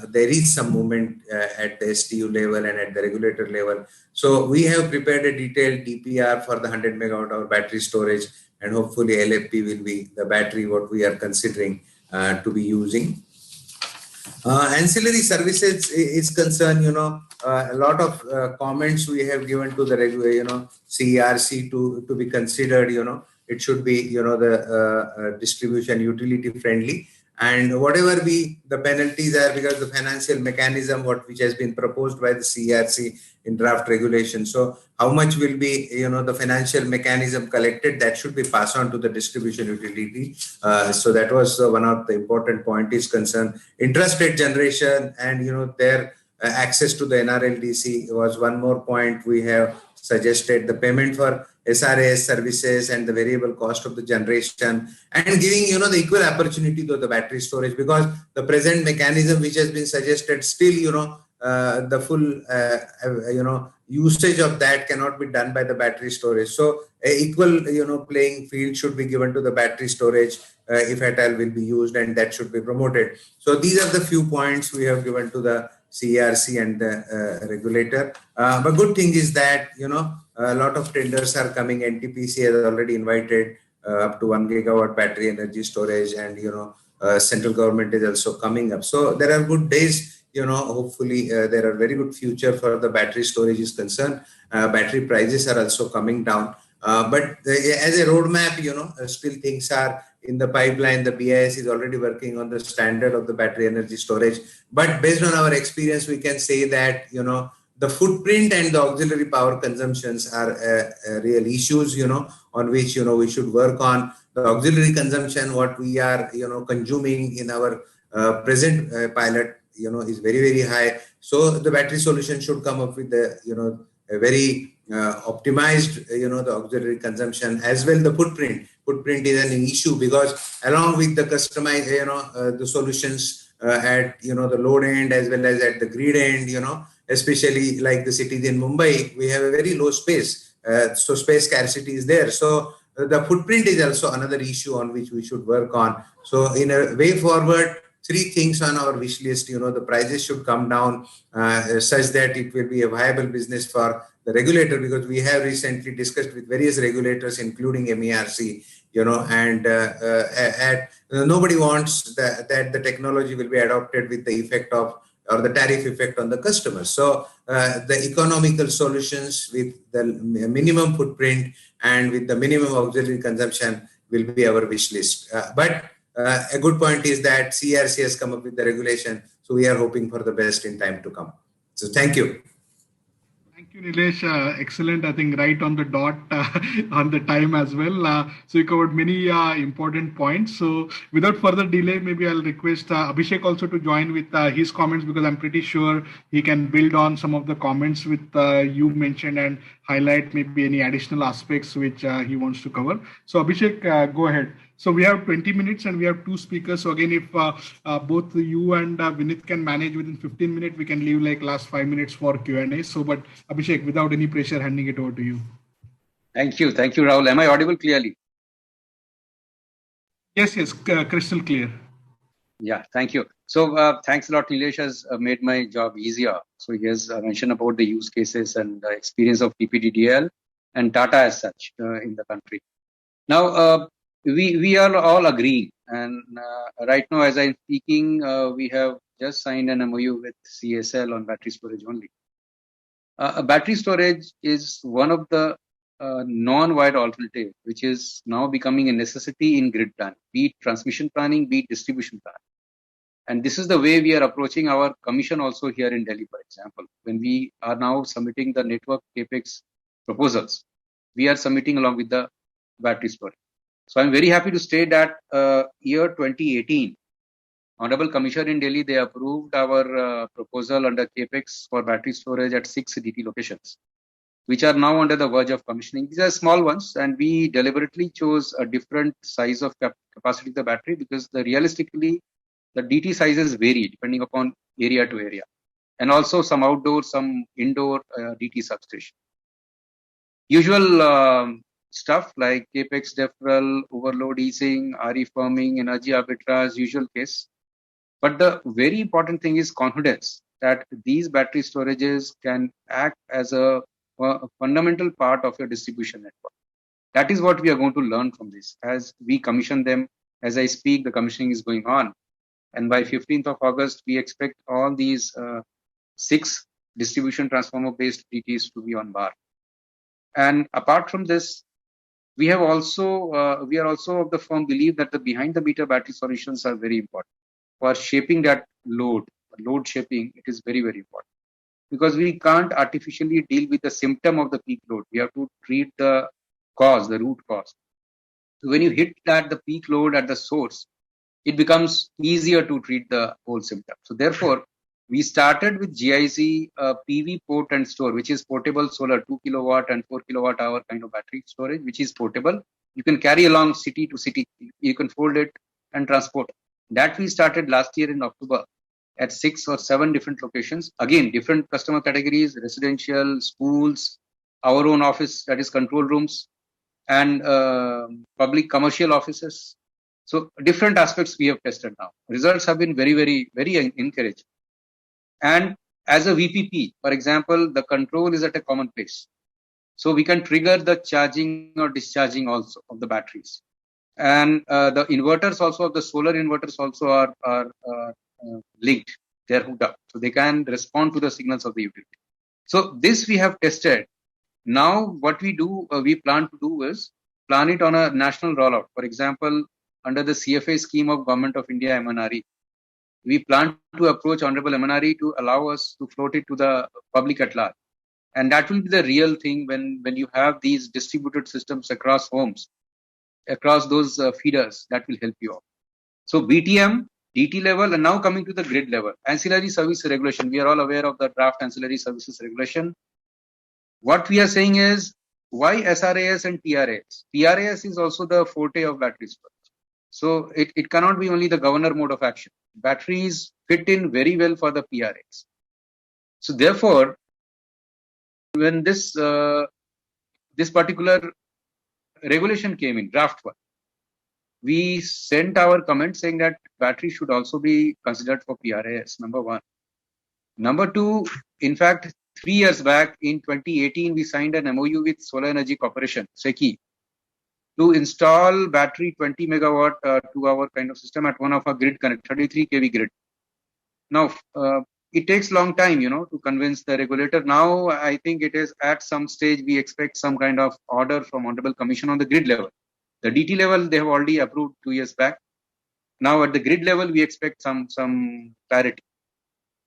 there is some movement at the STU level and at the regulator level. So we have prepared a detailed DPR for the 100 megawatt hour battery storage, and hopefully LFP will be the battery what we are considering to be using. Ancillary services is concerned, a lot of comments we have given to the CERC to be considered. It should be the distribution utility friendly, and whatever be the penalties are, because the financial mechanism which has been proposed by the CERC in draft regulation. So how much will be the financial mechanism collected, that should be passed on to the distribution utility. So that was one of the important point is concerned. Interest rate generation and their access to the NRLDC was one more point we have suggested. The payment for SRAS services and the variable cost of the generation, and giving the equal opportunity to the battery storage, because the present mechanism which has been suggested still the full usage of that cannot be done by the battery storage. So a equal playing field should be given to the battery storage if at all will be used, and that should be promoted. So these are the few points we have given to the CERC and the regulator. But good thing is that a lot of tenders are coming. NTPC has already invited up to 1 gigawatt battery energy storage, and central government is also coming up. So there are good days. Hopefully there are very good future for the battery storage is concerned. Battery prices are also coming down. But as a roadmap, still things are in the pipeline. The BIS is already working on the standard of the battery energy storage. But based on our experience, we can say that, the footprint and the auxiliary power consumptions are real issues, on which, we should work on. The auxiliary consumption, what we are, consuming in our present pilot, is very, very high. So the battery solution should come up with the, a very optimized, the auxiliary consumption as well. The footprint is an issue, because along with the customized, the solutions at, the load end as well as at the grid end, especially like the cities in Mumbai, we have a very low space. So space scarcity is there. So the footprint is also another issue on which we should work on. So in a way forward, 3 things on our wish list, the prices should come down such that it will be a viable business for the regulator, because we have recently discussed with various regulators, including MERC, and nobody wants that the technology will be adopted with the effect of, or the tariff effect on the customers. So the economical solutions with the minimum footprint and with the minimum auxiliary consumption will be our wish list. But a good point is that CERC has come up with the regulation. So we are hoping for the best in time to come. So thank you. Thank you. you, Nilesh. Excellent. I think right on the dot, on the time as well. So you covered many important points. So without further delay, maybe I'll request Abhishek also to join with his comments, because I'm pretty sure he can build on some of the comments with you mentioned and highlight maybe any additional aspects which he wants to cover. So Abhishek, go ahead. So we have 20 minutes and we have two speakers. So again, if both you and Vinith can manage within 15 minutes, we can leave like last 5 minutes for Q&A. So, but Abhishek, without any pressure, handing it over to you. Thank you, Rahul. Am I audible clearly? Yes, crystal clear. Yeah, thank you. So thanks a lot. Nilesh has made my job easier. So he has mentioned about the use cases and the experience of TPDDL and Tata as such in the country. Now, we are all agreeing, and right now, as I'm speaking, we have just signed an MOU with CSL on battery storage only. Battery storage is one of the non-wired alternative, which is now becoming a necessity in grid planning, be it transmission planning, be it distribution planning. And this is the way we are approaching our commission also here in Delhi, for example. When we are now submitting the network capex proposals, we are submitting along with the battery storage. So I'm very happy to state that year 2018, Honorable Commissioner in Delhi, they approved our proposal under capex for battery storage at 6 DT locations, which are now under the verge of commissioning. These are small ones, and we deliberately chose a different size of capacity of the battery because realistically, the DT sizes vary depending upon area to area, and also some outdoor, some indoor DT substation. Usual stuff like capex deferral, overload easing, RE firming, energy arbitrage, usual case. But the very important thing is confidence that these battery storages can act as a fundamental part of your distribution network. That is what we are going to learn from this. As we commission them, as I speak, the commissioning is going on. And by 15th of August, we expect all these 6 distribution transformer-based DTs to be on bar. And apart from this, we are also of the firm belief that the behind-the-meter battery solutions are very important for shaping that load shaping. It is very, very important because we can't artificially deal with the symptom of the peak load. We have to treat the cause, the root cause. So when you hit that the peak load at the source, it becomes easier to treat the whole symptom. So therefore, we started with GIZ PV port and store, which is portable solar 2 kilowatt and 4 kilowatt hour kind of battery storage, which is portable. You can carry along city to city. You can fold it and transport. That we started last year in October at 6 or 7 different locations. Again, different customer categories, residential, schools, our own office, that is control rooms, and public commercial offices. So different aspects we have tested now. Results have been very, very, very encouraging. And as a VPP, for example, the control is at a common place. So we can trigger the charging or discharging also of the batteries. And the inverters also, of the solar inverters also are linked. They are hooked up. So they can respond to the signals of the utility. So this we have tested. Now what we do, we plan to do is plan it on a national rollout. For example, under the CFA scheme of Government of India MNRE, we plan to approach Honorable MNRE to allow us to float it to the public at large. And that will be the real thing when you have these distributed systems across homes, across those feeders, that will help you out. So BTM, DT level, and now coming to the grid level. Ancillary service regulation. We are all aware of the draft ancillary services regulation. What we are saying is, why SRAS and TRAS? TRAS is also the forte of battery storage. So it cannot be only the governor mode of action. Batteries fit in very well for the PRAs. So therefore, when this particular regulation came in, draft one, we sent our comment saying that battery should also be considered for PRAs, number one. Number two, in fact, 3 years back in 2018, we signed an MOU with Solar Energy Corporation, SECI, to install battery 20 megawatt 2 hour kind of system at one of our grid connect, 33 kV grid. Now, it takes long time, to convince the regulator. Now, I think it is at some stage, we expect some kind of order from Honorable Commission on the grid level. The DT level, they have already approved 2 years back. Now, at the grid level, we expect some clarity.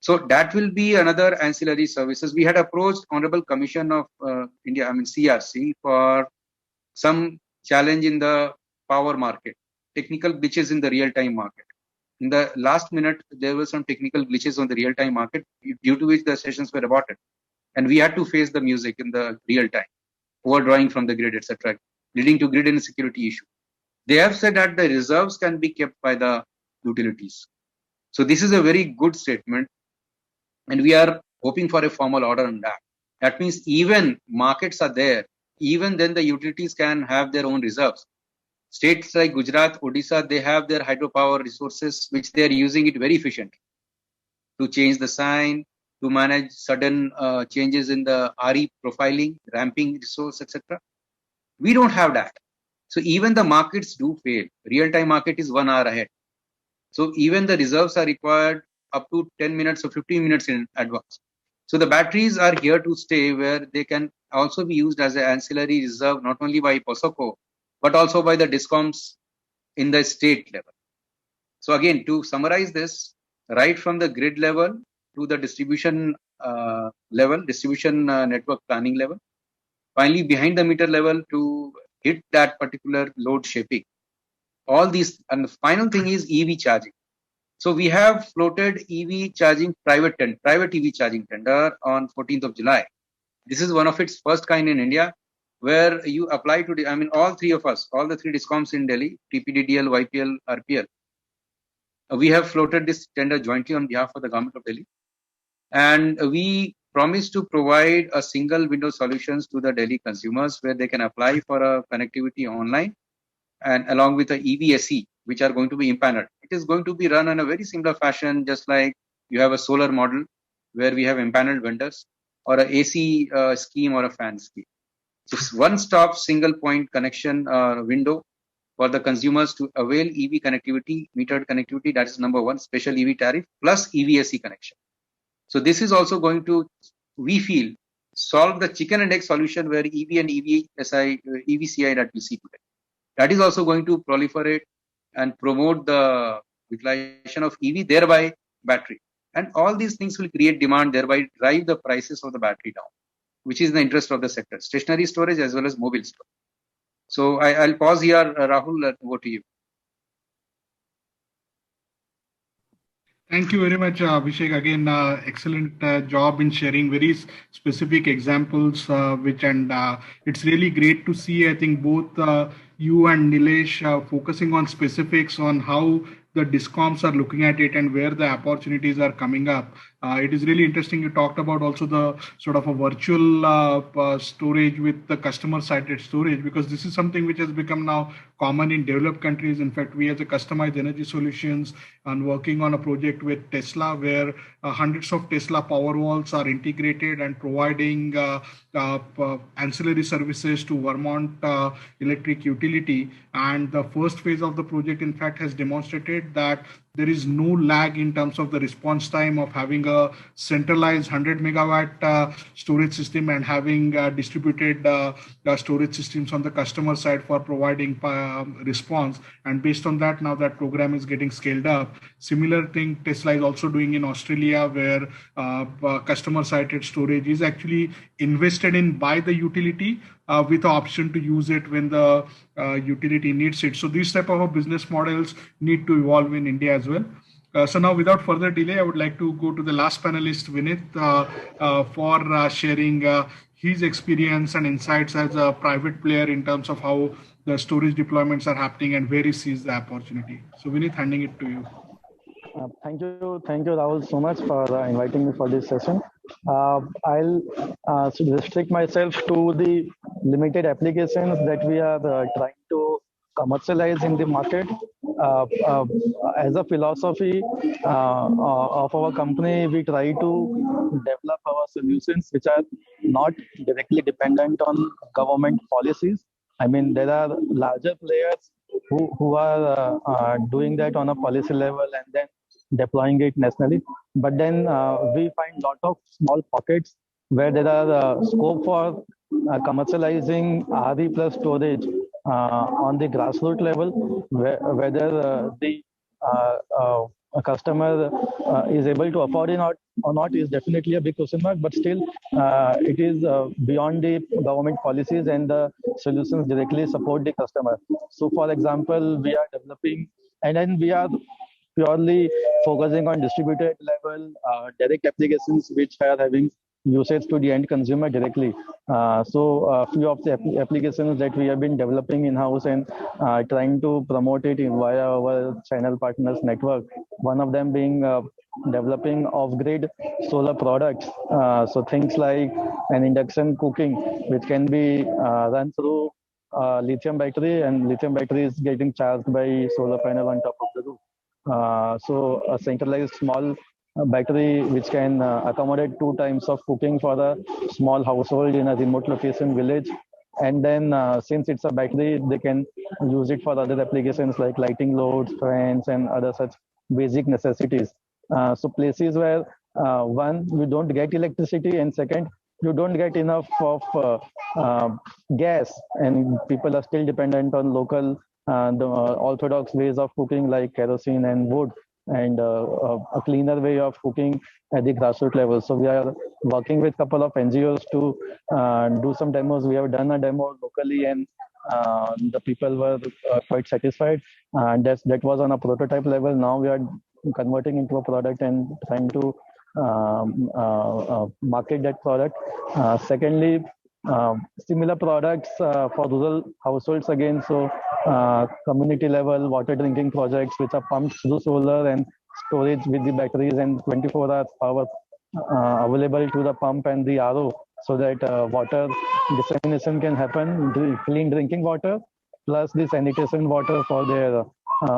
So that will be another ancillary services. We had approached Honorable Commission of India, I mean CRC, for some challenge in the power market, technical glitches in the real-time market. In the last minute, there were some technical glitches on the real-time market, due to which the sessions were aborted. And we had to face the music in the real time, overdrawing from the grid, etc., leading to grid insecurity issue. They have said that the reserves can be kept by the utilities. So this is a very good statement, and we are hoping for a formal order on that. That means even markets are there, even then the utilities can have their own reserves. States like Gujarat, Odisha, they have their hydropower resources, which they are using it very efficiently to change the sign, to manage sudden changes in the RE profiling, ramping resource, etc. We don't have that. So even the markets do fail. Real-time market is 1 hour ahead. So even the reserves are required up to 10 minutes or 15 minutes in advance. So the batteries are here to stay, where they can also be used as an ancillary reserve, not only by POSOCO, but also by the DISCOMs in the state level. So again, to summarize this, right from the grid level to the distribution level, distribution network planning level, finally behind the meter level to hit that particular load shaping. All these, and the final thing is EV charging. So we have floated EV charging private EV charging tender on 14th of July. This is one of its first kind in India, where you apply to, I mean, all three of us, all the three DISCOMs in Delhi, TPDDL, YPL, RPL, we have floated this tender jointly on behalf of the government of Delhi. And we promise to provide a single window solutions to the Delhi consumers, where they can apply for a connectivity online, and along with the EVSE, which are going to be impaneled. It is going to be run in a very similar fashion, just like you have a solar model where we have impaneled vendors, or a AC scheme or a fan scheme. So one-stop single point connection window for the consumers to avail EV connectivity, metered connectivity. That is number one, special EV tariff plus EVSE connection. So this is also going to, we feel, solve the chicken and egg solution where EV and EVCI that we see today. That is also going to proliferate and promote the utilization of EV, thereby battery. And all these things will create demand, thereby drive the prices of the battery down, which is in the interest of the sector, stationary storage as well as mobile storage. So I'll pause here. Rahul, over to you. Thank you very much, Abhishek. Again, excellent job in sharing very specific examples, it's really great to see, I think, both you and Nilesh focusing on specifics on how the DISCOMs are looking at it and where the opportunities are coming up. It is really interesting. You talked about also the sort of a virtual storage with the customer-sided storage, because this is something which has become now common in developed countries. In fact, we as a customized energy solutions and working on a project with Tesla, where hundreds of Tesla Powerwalls are integrated and providing ancillary services to Vermont Electric Utility. And the first phase of the project, in fact, has demonstrated that there is no lag in terms of the response time of having a centralized 100 megawatt storage system and having distributed storage systems on the customer side for providing response. And based on that, now that program is getting scaled up. Similar thing Tesla is also doing in Australia, where customer-sided storage is actually invested in by the utility with the option to use it when the utility needs it. So these type of business models need to evolve in India as well. So now, without further delay, I would like to go to the last panelist, Vinith, for sharing his experience and insights as a private player in terms of how the storage deployments are happening and where he sees the opportunity. So Vinith, handing it to you. Thank you, Rahul, so much for inviting me for this session. I'll restrict myself to the limited applications that we are trying to commercialize in the market. As a philosophy of our company, we try to develop our solutions which are not directly dependent on government policies. I mean, there are larger players who are doing that on a policy level and then deploying it nationally. But then we find a lot of small pockets where there are scope for commercializing RE plus storage on the grassroots level, whether the a customer is able to afford it or not is definitely a big question mark, but still it is beyond the government policies and the solutions directly support the customer. So for example, we are developing and then we are purely focusing on distributed level direct applications which are having usage to the end consumer directly. So a few of the applications that we have been developing in-house and trying to promote it via our channel partners network. One of them being developing off-grid solar products. So things like an induction cooking, which can be run through lithium battery, and lithium battery is getting charged by solar panel on top of the roof. So a centralized small battery which can accommodate 2 times of cooking for a small household in a remote location village. And then since it's a battery, they can use it for other applications like lighting loads, fans, and other such basic necessities. So places where one, you don't get electricity, and second, you don't get enough of gas, and people are still dependent on local the orthodox ways of cooking like kerosene and wood, and a cleaner way of cooking at the grassroots level. So we are working with a couple of NGOs to do some demos. We have done a demo locally, and the people were quite satisfied. That was on a prototype level. Now we are converting into a product and trying to market that product. Secondly, similar products for rural households again. So community level water drinking projects which are pumped through solar and storage with the batteries and 24 hours power available to the pump and the RO, so that water dissemination can happen, clean drinking water plus the sanitation water for their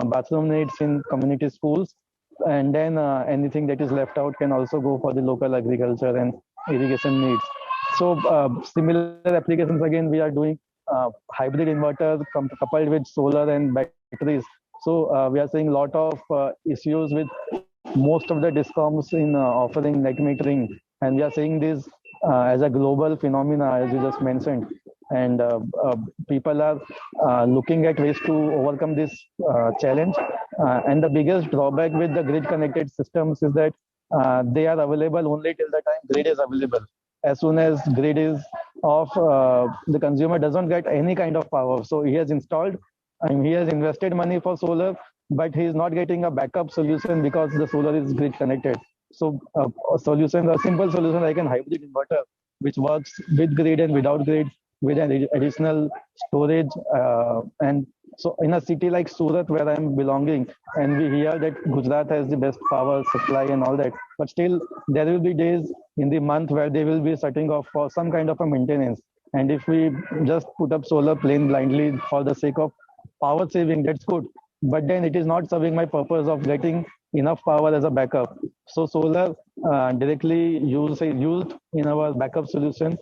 bathroom needs in community schools. And then anything that is left out can also go for the local agriculture and irrigation needs. So similar applications again, we are doing hybrid inverters coupled with solar and batteries. So we are seeing a lot of issues with most of the discoms in offering net metering, and we are seeing this as a global phenomena, as you just mentioned. And people are looking at ways to overcome this challenge. And the biggest drawback with the grid connected systems is that they are available only till the time grid is available. As soon as grid is off, the consumer doesn't get any kind of power. So he has installed and he has invested money for solar, but he is not getting a backup solution because the solar is grid connected. So a simple solution like an hybrid inverter, which works with grid and without grid, with an additional storage. And so in a city like Surat, where I'm belonging, and we hear that Gujarat has the best power supply and all that, but still there will be days in the month where they will be shutting off for some kind of a maintenance. And if we just put up solar plain blindly for the sake of power saving, that's good. But then it is not serving my purpose of getting enough power as a backup. So solar directly used in our backup solution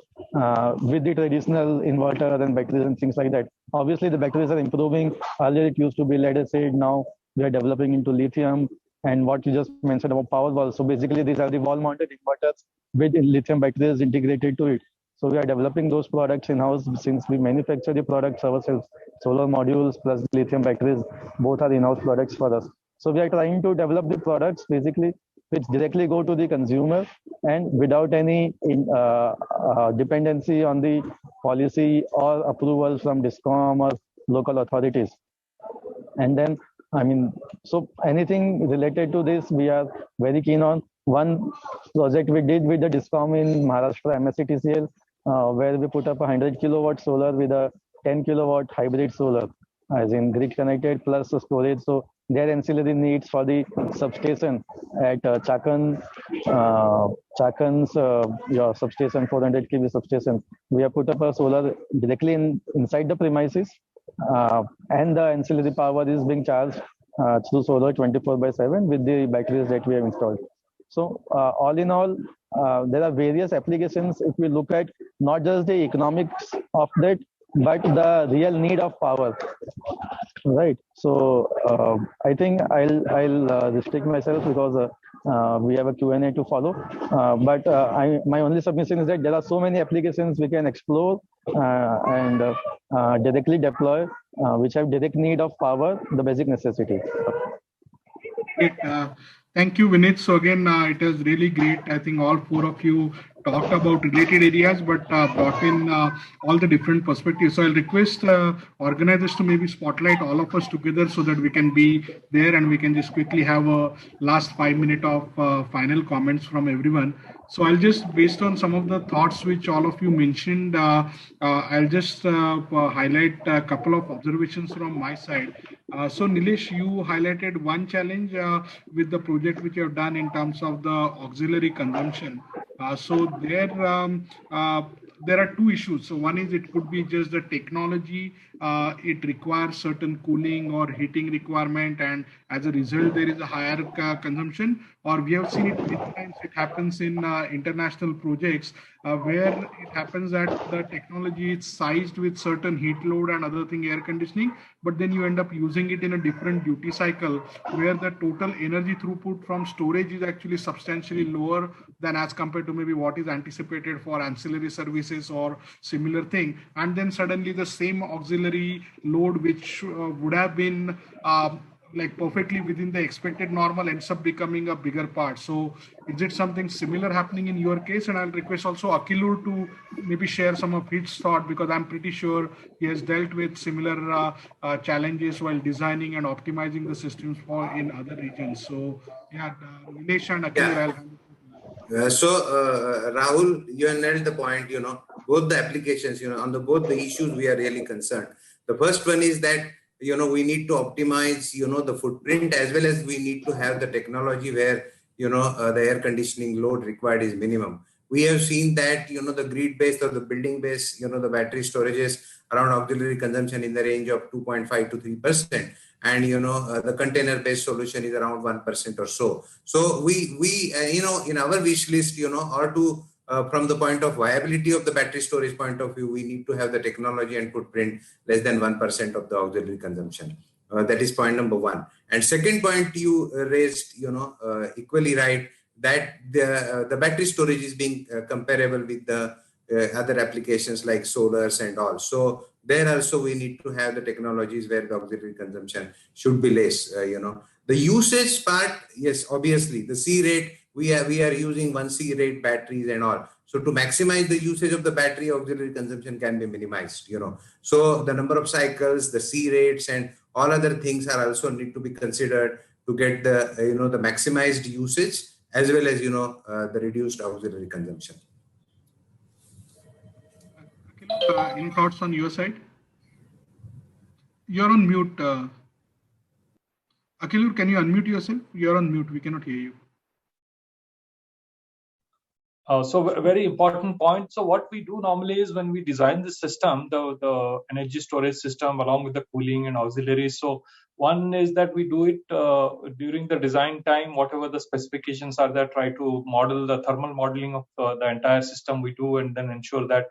with the traditional inverter and batteries and things like that. Obviously, the batteries are improving. Earlier, it used to be lead acid. Now we are developing into lithium. And what you just mentioned about power walls. So basically, these are the wall-mounted inverters with lithium batteries integrated to it. So we are developing those products in-house since we manufacture the products ourselves. Solar modules plus lithium batteries, both are in-house products for us. So we are trying to develop the products basically which directly go to the consumer and without any dependency on the policy or approval from DISCOM or local authorities. And then, so anything related to this, we are very keen on. One project we did with the DISCOM in Maharashtra, MSCTCL, where we put up a 100 kilowatt solar with a 10 kilowatt hybrid solar, as in grid connected plus storage. So their ancillary needs for the substation at Chakan's your substation, 400 kV substation. We have put up a solar directly inside the premises, and the ancillary power is being charged through solar 24/7 with the batteries that we have installed. So all in all, there are various applications if we look at not just the economics of that, but the real need of power. Right. So I think I'll restrict myself because we have a Q&A to follow. But my only submission is that there are so many applications we can explore and directly deploy, which have direct need of power, the basic necessity. Great. Thank you, Vinit. So again, it was really great. I think all four of you talked about related areas, but brought in all the different perspectives. So I'll request organizers to maybe spotlight all of us together so that we can be there and we can just quickly have a last 5 minutes of final comments from everyone. So I'll just, based on some of the thoughts which all of you mentioned, I'll just highlight a couple of observations from my side. So Nilesh, you highlighted one challenge with the project which you have done in terms of the auxiliary consumption. So there are two issues. So one is it could be just the technology. It requires certain cooling or heating requirement, and as a result, there is a higher consumption. Or we have seen it many times. It happens in international projects where it happens that the technology is sized with certain heat load and other thing, air conditioning, but then you end up using it in a different duty cycle where the total energy throughput from storage is actually substantially lower than as compared to maybe what is anticipated for ancillary services or similar thing. And then suddenly the same auxiliary load which would have been like perfectly within the expected normal ends up becoming a bigger part. So is it something similar happening in your case? And I'll request also Akilur to maybe share some of his thought, because I'm pretty sure he has dealt with similar challenges while designing and optimizing the systems for in other regions. So yeah, Nilesh and Akilur, Yeah. I'll hand it to you. Rahul, you have nailed the point. Both the applications, on the both the issues we are really concerned. The first one is that we need to optimize the footprint, as well as we need to have the technology where the air conditioning load required is minimum. We have seen that the grid based or the building based the battery storages around auxiliary consumption in the range of 2.5 to 3%, and the container based solution is around 1% or so. So we in our wish list, or to from the point of viability of the battery storage point of view, we need to have the technology and footprint less than 1% of the auxiliary consumption. That is point number one. And second point you raised, equally right, that the battery storage is being comparable with the other applications like solars and all. So there also we need to have the technologies where the auxiliary consumption should be less. The usage part, yes, obviously the C rate, we are using 1C rate batteries and all. So to maximize the usage of the battery, auxiliary consumption can be minimized. So the number of cycles, the C rates, and all other things are also need to be considered to get the the maximized usage, as well as the reduced auxiliary consumption. Akilur, any thoughts on your side? You're on mute. Akilur, can you unmute yourself? You're on mute. We cannot hear you. So a very important point. So what we do normally is when we design the system, the energy storage system along with the cooling and auxiliaries. So one is that we do it during the design time, whatever the specifications are there, try to model the thermal modeling of the entire system we do, and then ensure that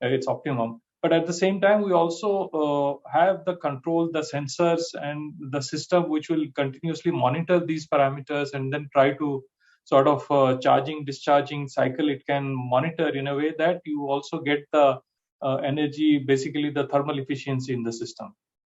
it's optimum. But at the same time, we also have the control, the sensors and the system which will continuously monitor these parameters, and then try to sort of charging discharging cycle it can monitor in a way that you also get the energy, basically the thermal efficiency in the system.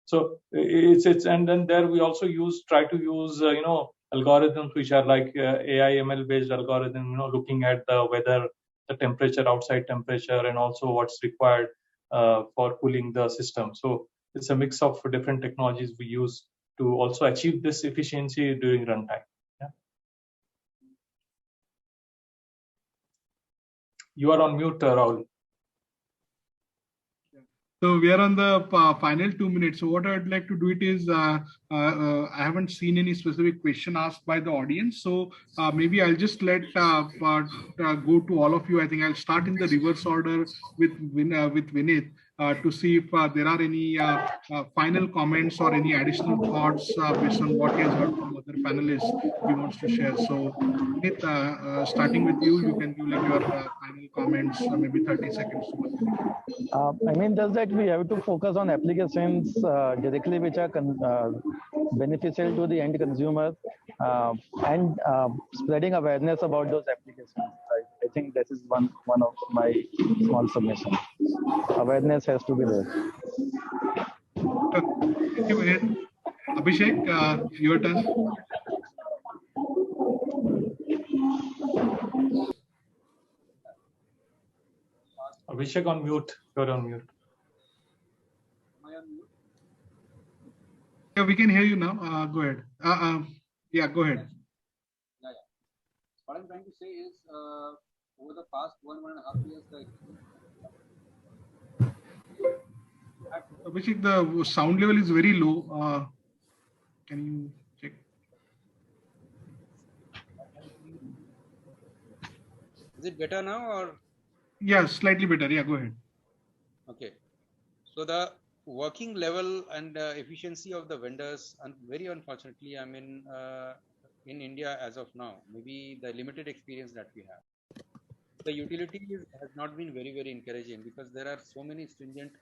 So it's and then there we also try to use algorithms which are like AI ML based algorithm, looking at the weather, the temperature, outside temperature, and also what's required for cooling the system. So it's a mix of different technologies we use to also achieve this efficiency during runtime. You are on mute, Rahul. So we are on the final 2 minutes. So what I'd like to do it is, I haven't seen any specific question asked by the audience. So maybe I'll just let go to all of you. I think I'll start in the reverse order with Vinith to see if there are any final comments or any additional thoughts based on what he has heard from other panelists he wants to share. So Vinith, starting with you, you can give like your final comments, maybe 30 seconds to 1 minute. I mean, just that we have to focus on applications directly which are beneficial to the end consumer, and spreading awareness about those applications. I think that is one of my small submissions. Awareness has to be there. Thank you, Vinith. Abhishek, your turn. Abhishek on mute. You're on mute. Yeah, we can hear you now. Go ahead. Yeah, go ahead. What I'm trying to say is, over the past 1.5 years, Abhishek, the sound level is very low. Can you check? is it better now or? Yeah, slightly better. Yeah, go ahead. Okay. So the working level and efficiency of the vendors, and very unfortunately, I mean, in India as of now, maybe the limited experience that we have, the utility has not been very, very encouraging because there are so many stringent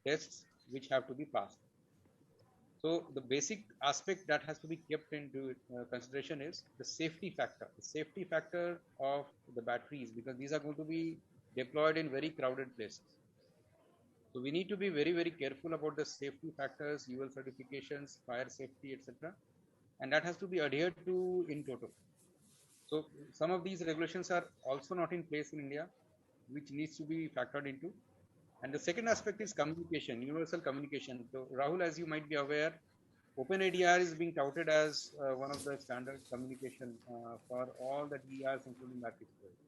tests which have to be passed. So the basic aspect that has to be kept into consideration is the safety factor of the batteries, because these are going to be deployed in very crowded places. So we need to be very, very careful about the safety factors, UL certifications, fire safety, etc. And that has to be adhered to in total. So some of these regulations are also not in place in India, which needs to be factored into. And the second aspect is communication, universal communication. So Rahul, as you might be aware, OpenADR is being touted as one of the standard communication for all the DRs, including battery storage.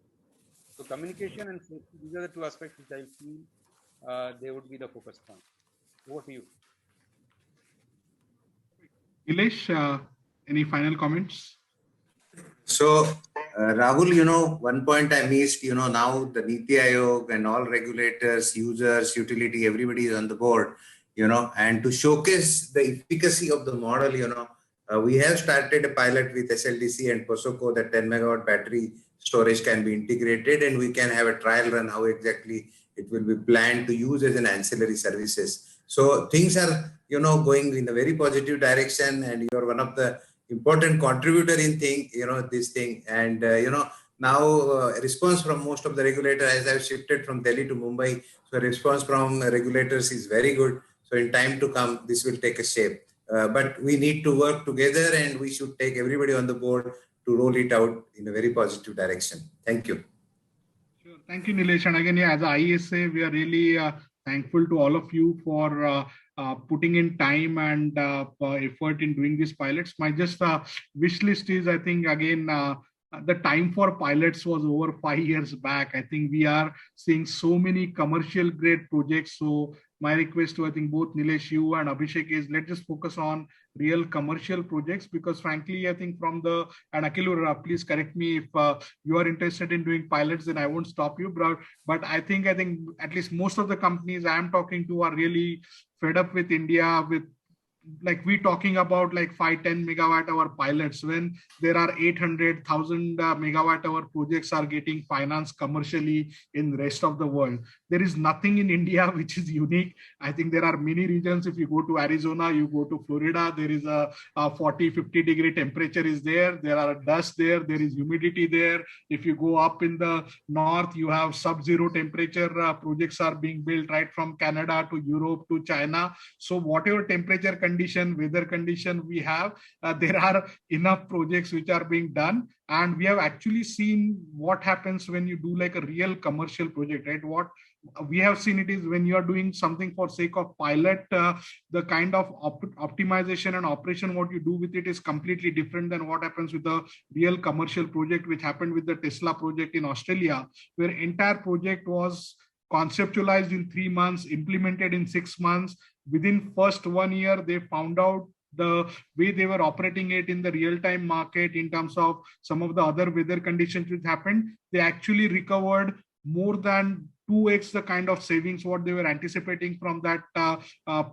So communication and safety, these are the two aspects which I feel they would be the focus point. Over to you. Nilesh, any final comments? So, Rahul, one point I missed, now the Niti Aayog and all regulators, users, utility, everybody is on the board, and to showcase the efficacy of the model, we have started a pilot with SLDC and POSOCO that 10 megawatt battery storage can be integrated, and we can have a trial run how exactly it will be planned to use as an ancillary services. So things are, going in a very positive direction, and you're one of the important contributor in this thing. And, now a response from most of the regulators, as I've shifted from Delhi to Mumbai, so response from regulators is very good. So in time to come, this will take a shape. But we need to work together, and we should take everybody on the board to roll it out in a very positive direction. Thank you. Sure. Thank you, Nilesh. And again, yeah, as ISA, we are really thankful to all of you for putting in time and effort in doing these pilots. My just wish list is, I think, again, the time for pilots was over 5 years back. I think we are seeing so many commercial grade projects. So my request to, I think, both Nilesh, you and Abhishek is, let's just focus on real commercial projects, because frankly, I think from the, and Akhil, please correct me if you are interested in doing pilots, then I won't stop you, but I think at least most of the companies I am talking to are really fed up with India, with like we talking about like 5-10 megawatt hour pilots when there are 800,000 megawatt hour projects are getting financed commercially in the rest of the world. There is nothing in India which is unique. I think there are many regions. If you go to Arizona, you go to Florida, there is a 40-50 degree temperature is there. There are dust there. There is humidity there. If you go up in the north, you have sub-zero temperature projects are being built right from Canada to Europe to China. So whatever temperature condition, weather condition we have, there are enough projects which are being done. And we have actually seen what happens when you do like a real commercial project, right? What we have seen it is when you are doing something for sake of pilot, the kind of optimization and operation, what you do with it is completely different than what happens with a real commercial project, which happened with the Tesla project in Australia, where entire project was conceptualized in 3 months, implemented in 6 months. Within first 1 year, they found out the way they were operating it in the real-time market in terms of some of the other weather conditions which happened. They actually recovered more than 2x the kind of savings what they were anticipating from that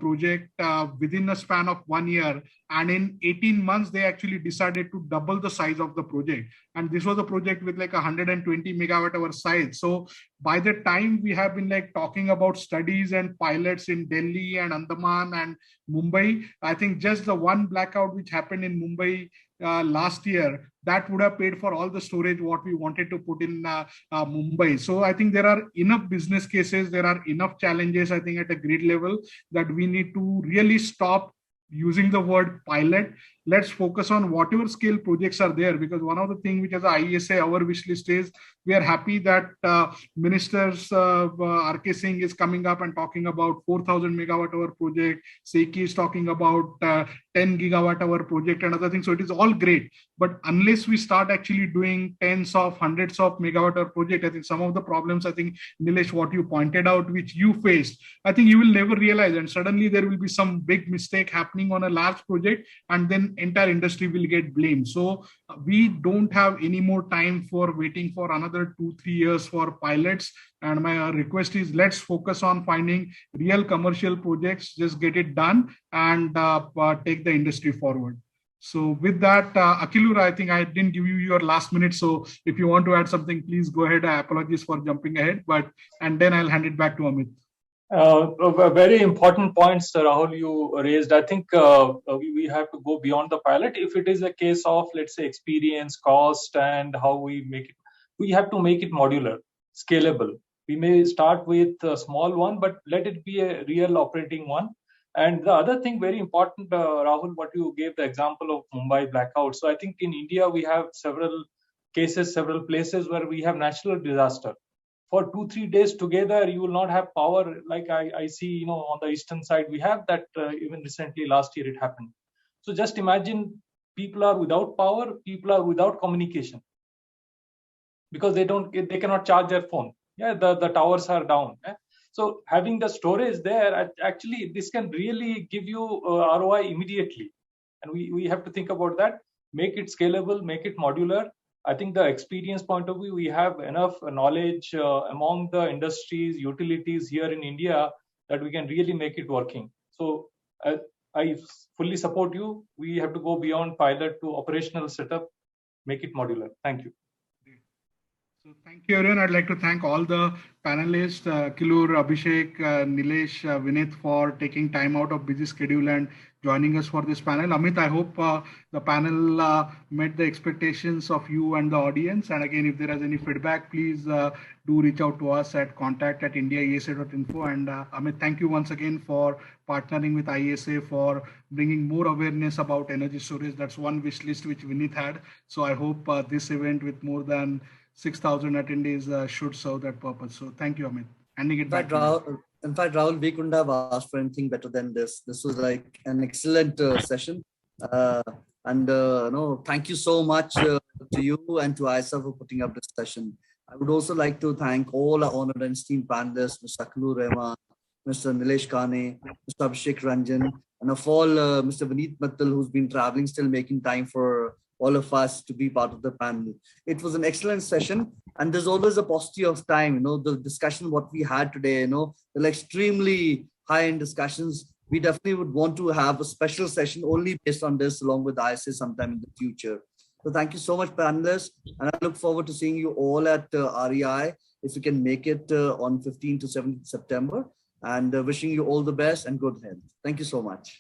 project within a span of 1 year. And in 18 months, they actually decided to double the size of the project. And this was a project with like 120 megawatt hour size. So by the time we have been like talking about studies and pilots in Delhi and Andaman and Mumbai, I think just the one blackout which happened in Mumbai last year, that would have paid for all the storage what we wanted to put in Mumbai. So I think there are enough business cases, there are enough challenges, I think at a grid level, that we need to really stop using the word pilot let's focus on whatever scale projects are there, because one of the things which as a IESA, our wish list is, we are happy that ministers RK Singh is coming up and talking about 4,000 megawatt hour project. Seki is talking about 10 gigawatt hour project and other things. So it is all great. But unless we start actually doing tens of hundreds of megawatt hour project, I think some of the problems, I think, Nilesh, what you pointed out, which you faced, I think you will never realize. And suddenly there will be some big mistake happening on a large project, and then entire industry will get blamed. So we don't have any more time for waiting for another 2-3 years for pilots. And my request is, let's focus on finding real commercial projects, just get it done and take the industry forward. So with that, Akilur, I think I didn't give you your last minute. So if you want to add something, please go ahead. Apologies for jumping ahead, and then I'll hand it back to Amit. Very important points, Rahul, you raised. I think we have to go beyond the pilot. If it is a case of, let's say, experience, cost, and how we make it, we have to make it modular, scalable. We may start with a small one, but let it be a real operating one. And the other thing, very important, Rahul, what you gave the example of Mumbai blackout. So I think in India, we have several cases, several places where we have natural disaster. For 2-3 days together, you will not have power. Like I see, on the eastern side, we have that even recently, last year it happened. So just imagine, people are without power, people are without communication, because they cannot charge their phone. Yeah, the towers are down. So having the storage there, actually, this can really give you ROI immediately. And we have to think about that, make it scalable, make it modular. I think the experience point of view, we have enough knowledge among the industries, utilities here in India, that we can really make it working. So I fully support you. We have to go beyond pilot to operational setup, make it modular. Thank you. So thank you, everyone. I'd like to thank all the panelists, Kilur, Abhishek, Nilesh, Vinith, for taking time out of busy schedule and joining us for this panel. Amit, I hope the panel met the expectations of you and the audience. And again, if there is any feedback, please do reach out to us at contact@indiaiesa.info. And Amit, thank you once again for partnering with IESA for bringing more awareness about energy storage. That's one wish list which Vinith had. So I hope this event with more than 6,000 attendees should serve that purpose. So thank you, Amit. Handing it back to you. In fact, Rahul, we couldn't have asked for anything better than this. This was like an excellent session. Thank you so much to you and to ISA for putting up this session. I would also like to thank all our honored and esteemed panelists, Mr. Aklur Rahman, Mr. Nilesh Kane, Mr. Abhishek Ranjan, and of all, Mr. Vineet Mittal, who's been traveling, still making time for all of us to be part of the panel. It was an excellent session, and there's always a paucity of time. The discussion what we had today, they're extremely high-end discussions. We definitely would want to have a special session only based on this, along with ISA sometime in the future. So thank you so much, panelists, and I look forward to seeing you all at REI if you can make it on 15th to 17th September. And wishing you all the best and good health. Thank you so much.